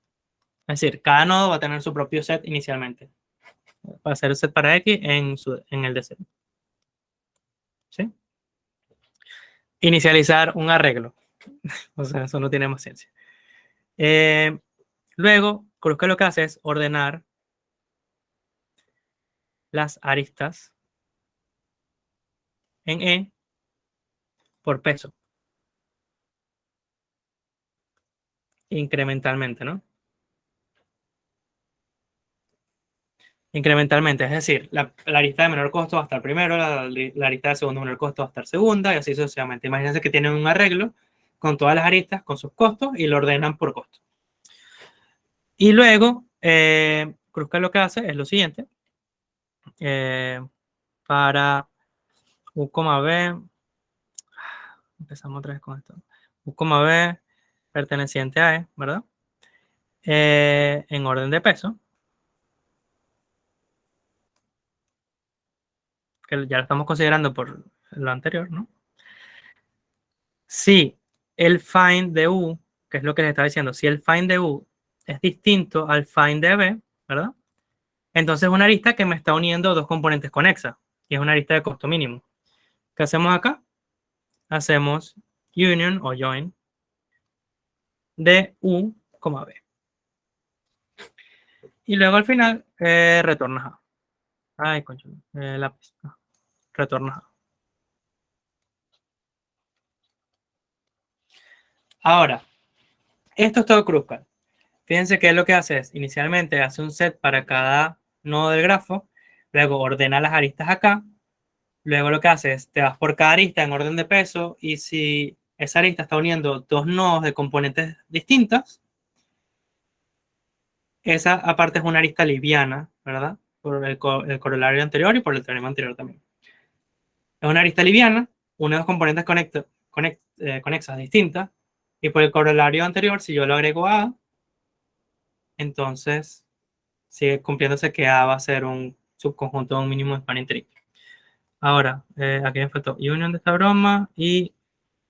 Es decir, cada nodo va a tener su propio set inicialmente. Va a ser el set para X en el de set. ¿Sí? Inicializar un arreglo. O sea, eso no tiene más ciencia. Luego, Kruskal lo que hace es ordenar las aristas en E por peso. Incrementalmente, ¿no? Incrementalmente, es decir, la arista de menor costo va a estar primero, la arista de segundo menor costo va a estar segunda y así sucesivamente. Imagínense que tienen un arreglo con todas las aristas, con sus costos y lo ordenan por costo. Y luego, Kruskal lo que hace es lo siguiente. Para U, B, empezamos otra vez con esto. U, B perteneciente a E, ¿verdad? En orden de peso. Que ya lo estamos considerando por lo anterior, ¿no? Si el find de U, que es lo que les estaba diciendo, si el find de U es distinto al find de B, ¿verdad? Entonces es una arista que me está uniendo dos componentes conexas, y es una arista de costo mínimo. ¿Qué hacemos acá? Hacemos union o join de U, B. Y luego al final retornas A. Ay, concho, lápiz. Retornas A. Ahora, esto es todo Kruskal. Fíjense que lo que hace es, inicialmente hace un set para cada nodo del grafo, luego ordena las aristas acá, luego lo que hace es, te vas por cada arista en orden de peso, y si esa arista está uniendo dos nodos de componentes distintas, esa aparte es una arista liviana, ¿verdad? Por el corolario anterior y por el teorema anterior también. Es una arista liviana, une dos componentes conexas distintas, y por el corolario anterior, si yo lo agrego a, entonces sigue cumpliéndose que A va a ser un subconjunto de un mínimo spanning tree. Ahora, aquí me faltó union de esta broma y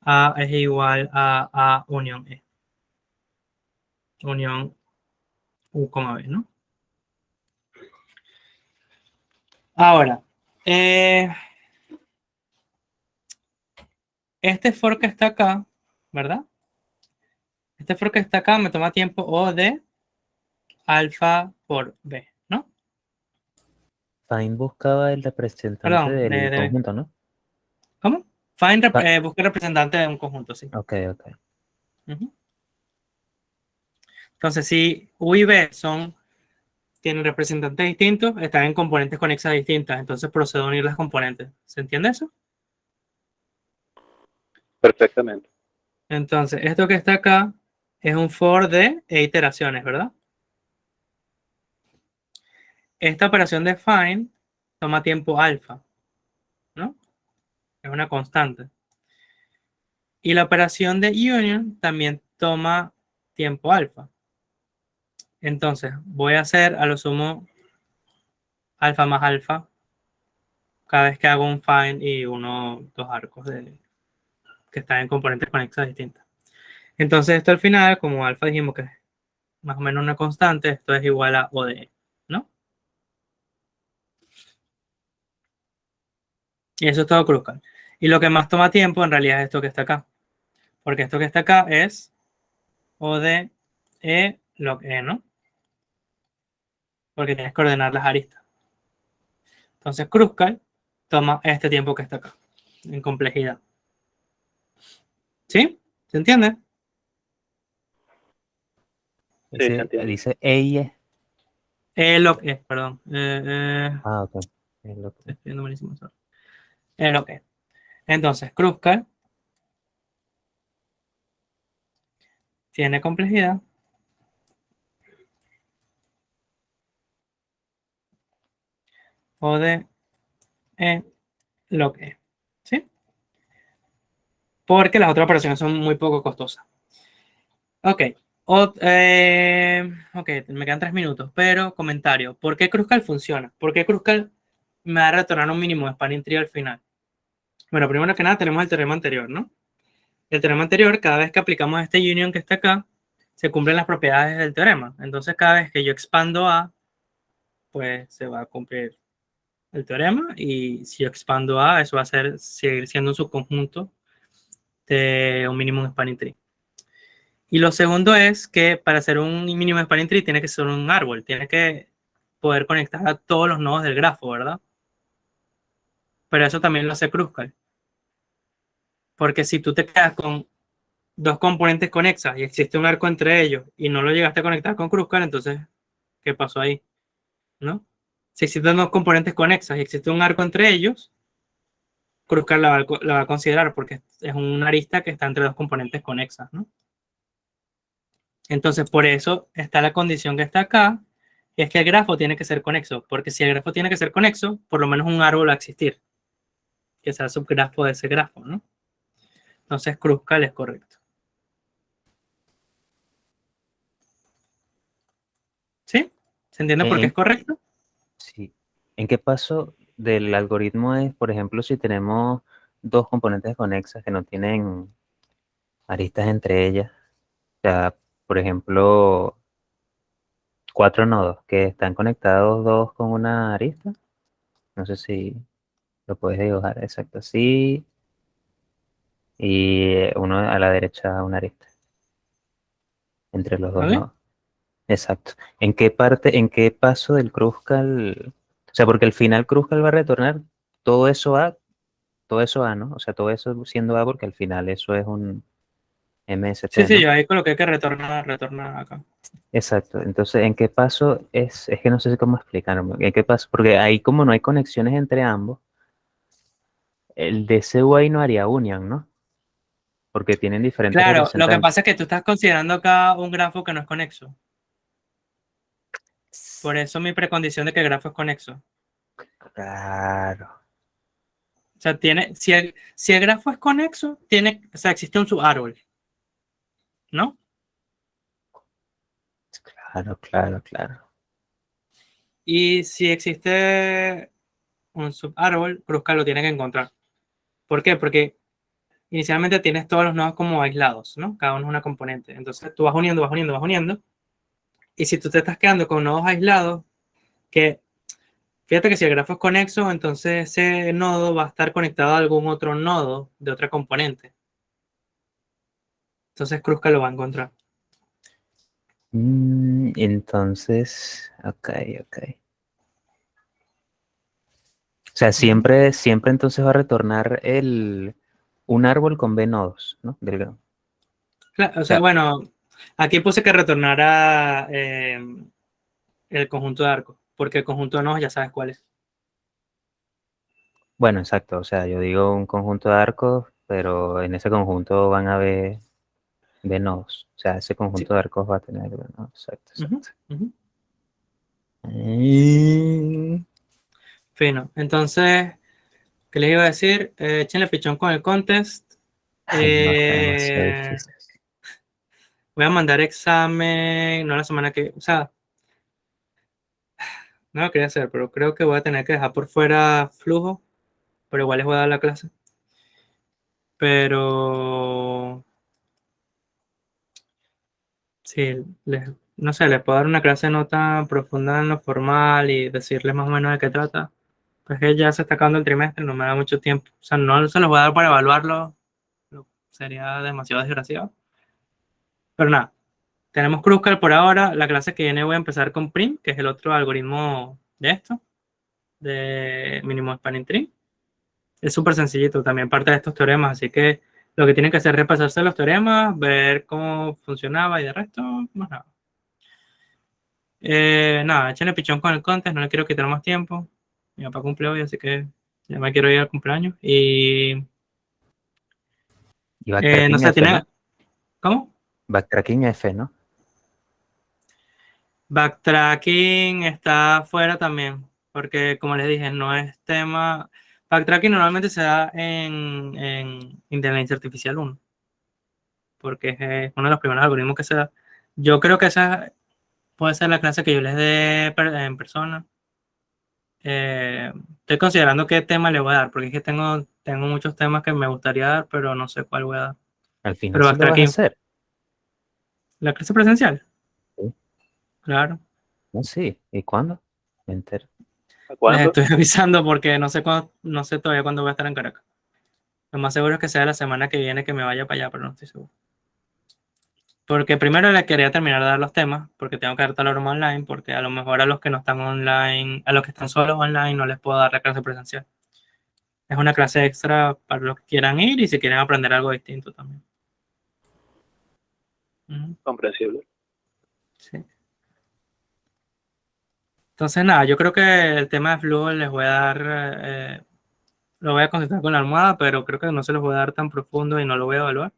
A es igual a unión E. Unión U, B, ¿no? Ahora, Este for que está acá, ¿verdad? Este for que está acá me toma tiempo O de alfa por B, ¿no?
Find buscaba el representante
Perdón,
del conjunto, ¿no?
¿cómo? Busca el representante de un conjunto, sí.
Ok.
Ujú. Entonces, si U y B tienen representantes distintos, están en componentes conexas distintas, entonces procedo a unir las componentes. ¿Se entiende eso?
Perfectamente.
Entonces, esto que está acá es un for de iteraciones, ¿verdad? Esta operación de find toma tiempo alfa, ¿no? Es una constante. Y la operación de union también toma tiempo alfa. Entonces, voy a hacer a lo sumo alfa más alfa cada vez que hago un find y dos arcos que están en componentes conexas distintas. Entonces, esto al final, como alfa dijimos que es más o menos una constante, esto es igual a O de E, ¿no? Y eso es todo Kruskal. Y lo que más toma tiempo en realidad es esto que está acá. Porque esto que está acá es O de E log E, ¿no? Porque tienes que ordenar las aristas. Entonces, Kruskal toma este tiempo que está acá, en complejidad. ¿Sí? ¿Se entiende?
Sí, se
Dice,
entiende.
dice ella.
E log E, perdón.
Ok. Es lo
Estoy escribiendo malísimo eso. E log E. Entonces, Kruskal tiene complejidad O de E log E. ¿Sí? Porque las otras operaciones son muy poco costosas. Ok. Ok, me quedan 3 minutos, pero comentario. ¿Por qué Kruskal funciona? ¿Por qué Kruskal me va a retornar un mínimo de spanning tree al final? Bueno, primero que nada tenemos el teorema anterior, ¿no? El teorema anterior, cada vez que aplicamos este union que está acá, se cumplen las propiedades del teorema. Entonces, cada vez que yo expando A, pues se va a cumplir el teorema. Y si yo expando A, eso va a seguir siendo un subconjunto de un mínimo spanning tree. Y lo segundo es que para hacer un mínimo spanning tree tiene que ser un árbol, tiene que poder conectar a todos los nodos del grafo, ¿verdad? Pero eso también lo hace Kruskal. Porque si tú te quedas con dos componentes conexas y existe un arco entre ellos y no lo llegaste a conectar con Kruskal, entonces, ¿qué pasó ahí? ¿No? Si existen dos componentes conexas y existe un arco entre ellos, Kruskal la va a considerar porque es una arista que está entre dos componentes conexas, ¿no? Entonces, por eso está la condición que está acá, y es que el grafo tiene que ser conexo, porque si el grafo tiene que ser conexo, por lo menos un árbol va a existir, que sea subgrafo de ese grafo, ¿no? Entonces, Kruskal es correcto. ¿Sí? ¿Se entiende por qué es correcto?
Sí. ¿En qué paso del algoritmo es, por ejemplo, si tenemos dos componentes conexas que no tienen aristas entre ellas? O sea, por ejemplo, 4 nodos que están conectados dos con una arista. No sé si lo puedes dibujar exacto así. Y uno a la derecha una arista entre los dos
¿Vale?
nodos. Exacto. En qué paso del Kruskal? O sea, porque al final Kruskal va a retornar todo eso a ¿no? O sea, todo eso siendo A porque al final eso es un
Sí,
MST,
sí,
¿no?
yo ahí coloqué que retorna acá.
Exacto. Entonces, ¿en qué paso es que no sé cómo explicarlo? ¿En qué paso? Porque ahí como no hay conexiones entre ambos, el de CUI no haría union, ¿no? Porque tienen diferentes
Claro, lo que
representantes.
pasa es que tú estás considerando acá un grafo que no es conexo. Por eso mi precondición de que el grafo es conexo.
Claro,
O sea, si el grafo es conexo, o sea, existe un subárbol, ¿no?
claro.
Y si existe un subárbol, Kruskal lo tiene que encontrar. ¿Por qué? Porque inicialmente tienes todos los nodos como aislados, ¿no? Cada uno es una componente. Entonces tú vas uniendo. Y si tú te estás quedando con nodos aislados, que Fíjate que si el grafo es conexo, entonces ese nodo va a estar conectado a algún otro nodo de otra componente. Entonces Kruskal lo va a encontrar.
Entonces, ok. O sea, siempre entonces va a retornar un árbol con B nodos, ¿no?
Claro, o sea,
sea,
bueno, aquí puse que retornara el conjunto de arcos, porque el conjunto de nodos ya sabes cuál es.
bueno, exacto. O sea, yo digo un conjunto de arcos, pero en ese conjunto van a haber B nodos. O sea, ese
Sí.
conjunto de arcos va a tener B nodos. Exacto.
Ujú, ujú.
Mm,
Fino. Entonces, ¿qué les iba a decir? Échenle pichón con el contest.
Ay, no, está demasiado
Eh,
difícil.
voy a mandar examen, no la semana que, o sea, no lo quería hacer, pero creo que voy a tener que dejar por fuera flujo, pero igual les voy a dar la clase. Pero sí, no sé, les puedo dar una clase no tan profunda en lo formal y decirles más o menos de qué trata. Pues que ya se está acabando el trimestre, no me da mucho tiempo. O sea, no se los voy a dar para evaluarlo, sería demasiado desgraciado. Pero nada, tenemos Kruskal por ahora. La clase que viene voy a empezar con Prim, que es el otro algoritmo de esto, de Minimum Spanning Tree. Es súper sencillito, también parte de estos teoremas, así que lo que tienen que hacer es repasarse los teoremas, ver cómo funcionaba y de resto, más nada. Nada, échenle pichón con el contest, no le quiero quitar más tiempo. Mi papá cumple hoy, así que ya me quiero ir al cumpleaños. Y
Y
no
backtracking
sé,
F, ¿no?
tiene. ¿Cómo?
Backtracking F, ¿no?
Backtracking está fuera también, porque como les dije, no es tema. Backtracking normalmente se da en inteligencia artificial 1, porque es uno de los primeros algoritmos que se da. Yo creo que esa puede ser la clase que yo les dé en persona. Estoy considerando qué tema le voy a dar, porque es que tengo muchos temas que me gustaría dar, pero no sé cuál voy a dar.
Al final
Pero
sí lo vas a
backtracking,
hacer.
la clase presencial,
Sí.
claro.
No, sí. ¿Y cuándo? Me entero.
¿A
Les
cuándo?
estoy avisando porque no sé no sé todavía cuándo voy a estar en Caracas. Lo más seguro es que sea la semana que viene que me vaya para allá, pero no estoy seguro. Porque primero le quería terminar de dar los temas, porque tengo que dar tal norma online, porque a lo mejor a los que no están online, a los que están solos online, no les puedo dar la clase presencial. Es una clase extra para los que quieran ir y si quieren aprender algo distinto también.
Comprensible.
Sí. Entonces, nada, yo creo que el tema de flujo les voy a dar, lo voy a concentrar con la almohada, pero creo que no se los voy a dar tan profundo y no lo voy a evaluar.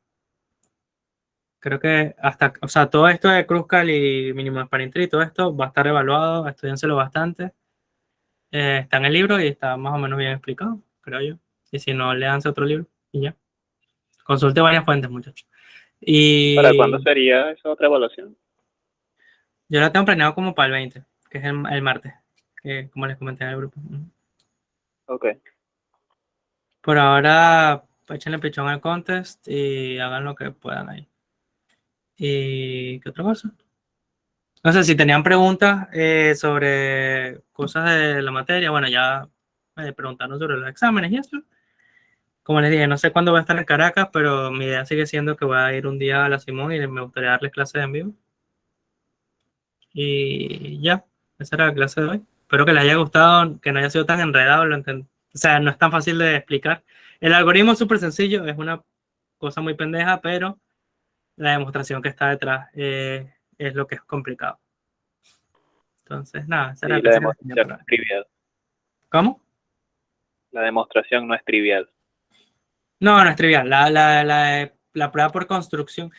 Creo que hasta, o sea, todo esto de Kruskal y Minimum Spanning Tree, todo esto va a estar evaluado, estudiánselo bastante. Está en el libro y está más o menos bien explicado, creo yo. Y si no, léanse otro libro y ya. Consulte varias fuentes, muchachos.
¿Para cuándo
Y
sería esa otra evaluación?
yo la tengo planeado como para el 20, que es el martes, que como les comenté en el grupo.
Ok.
Por ahora, échenle pichón al contest y hagan lo que puedan ahí. ¿Y qué otra cosa? No sé si tenían preguntas sobre cosas de la materia. Bueno, ya me preguntaron sobre los exámenes y eso. Como les dije, no sé cuándo voy a estar en Caracas, pero mi idea sigue siendo que voy a ir un día a la Simón y me gustaría darles clases en vivo. Y ya, esa era la clase de hoy. Espero que les haya gustado, que no haya sido tan enredado. O sea, no es tan fácil de explicar. El algoritmo es súper sencillo, es una cosa muy pendeja, pero la demostración que está detrás es lo que es complicado. Entonces, nada, esa era
Sí,
la
la
clase que les tenía
demostración
por
no
ahora.
es trivial.
¿Cómo?
La demostración no es trivial.
No, no es trivial. La prueba por construcción.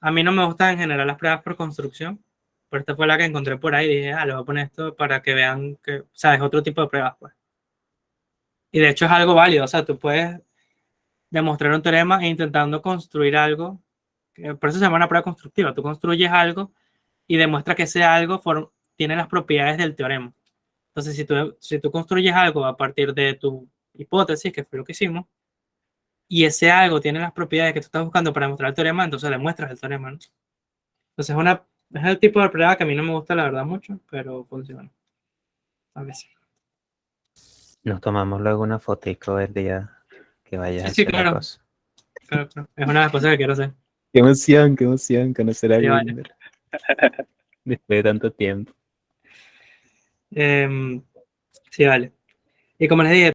A mí no me gustan en general las pruebas por construcción, pero esta fue la que encontré por ahí y dije, le voy a poner esto para que vean que, o sea, es otro tipo de pruebas, pues. Y de hecho es algo válido, o sea, tú puedes demostrar un teorema intentando construir algo, por eso se llama una prueba constructiva. Tú construyes algo y demuestra que ese algo tiene las propiedades del teorema. Entonces, si tú construyes algo a partir de tu hipótesis, que fue lo que hicimos, y ese algo tiene las propiedades que tú estás buscando para demostrar el teorema, entonces demuestras el teorema, ¿no? Entonces es el tipo de prueba que a mí no me gusta, la verdad, mucho, pero funciona. A veces.
Nos tomamos luego una fotico el día que vayas a
Sí,
hacer la
claro.
cosa.
Claro, claro. Es una de las cosas que quiero hacer.
Qué emoción conocer a
Sí, vale.
Wilmer. Después de tanto tiempo.
Sí, vale. Y como les dije,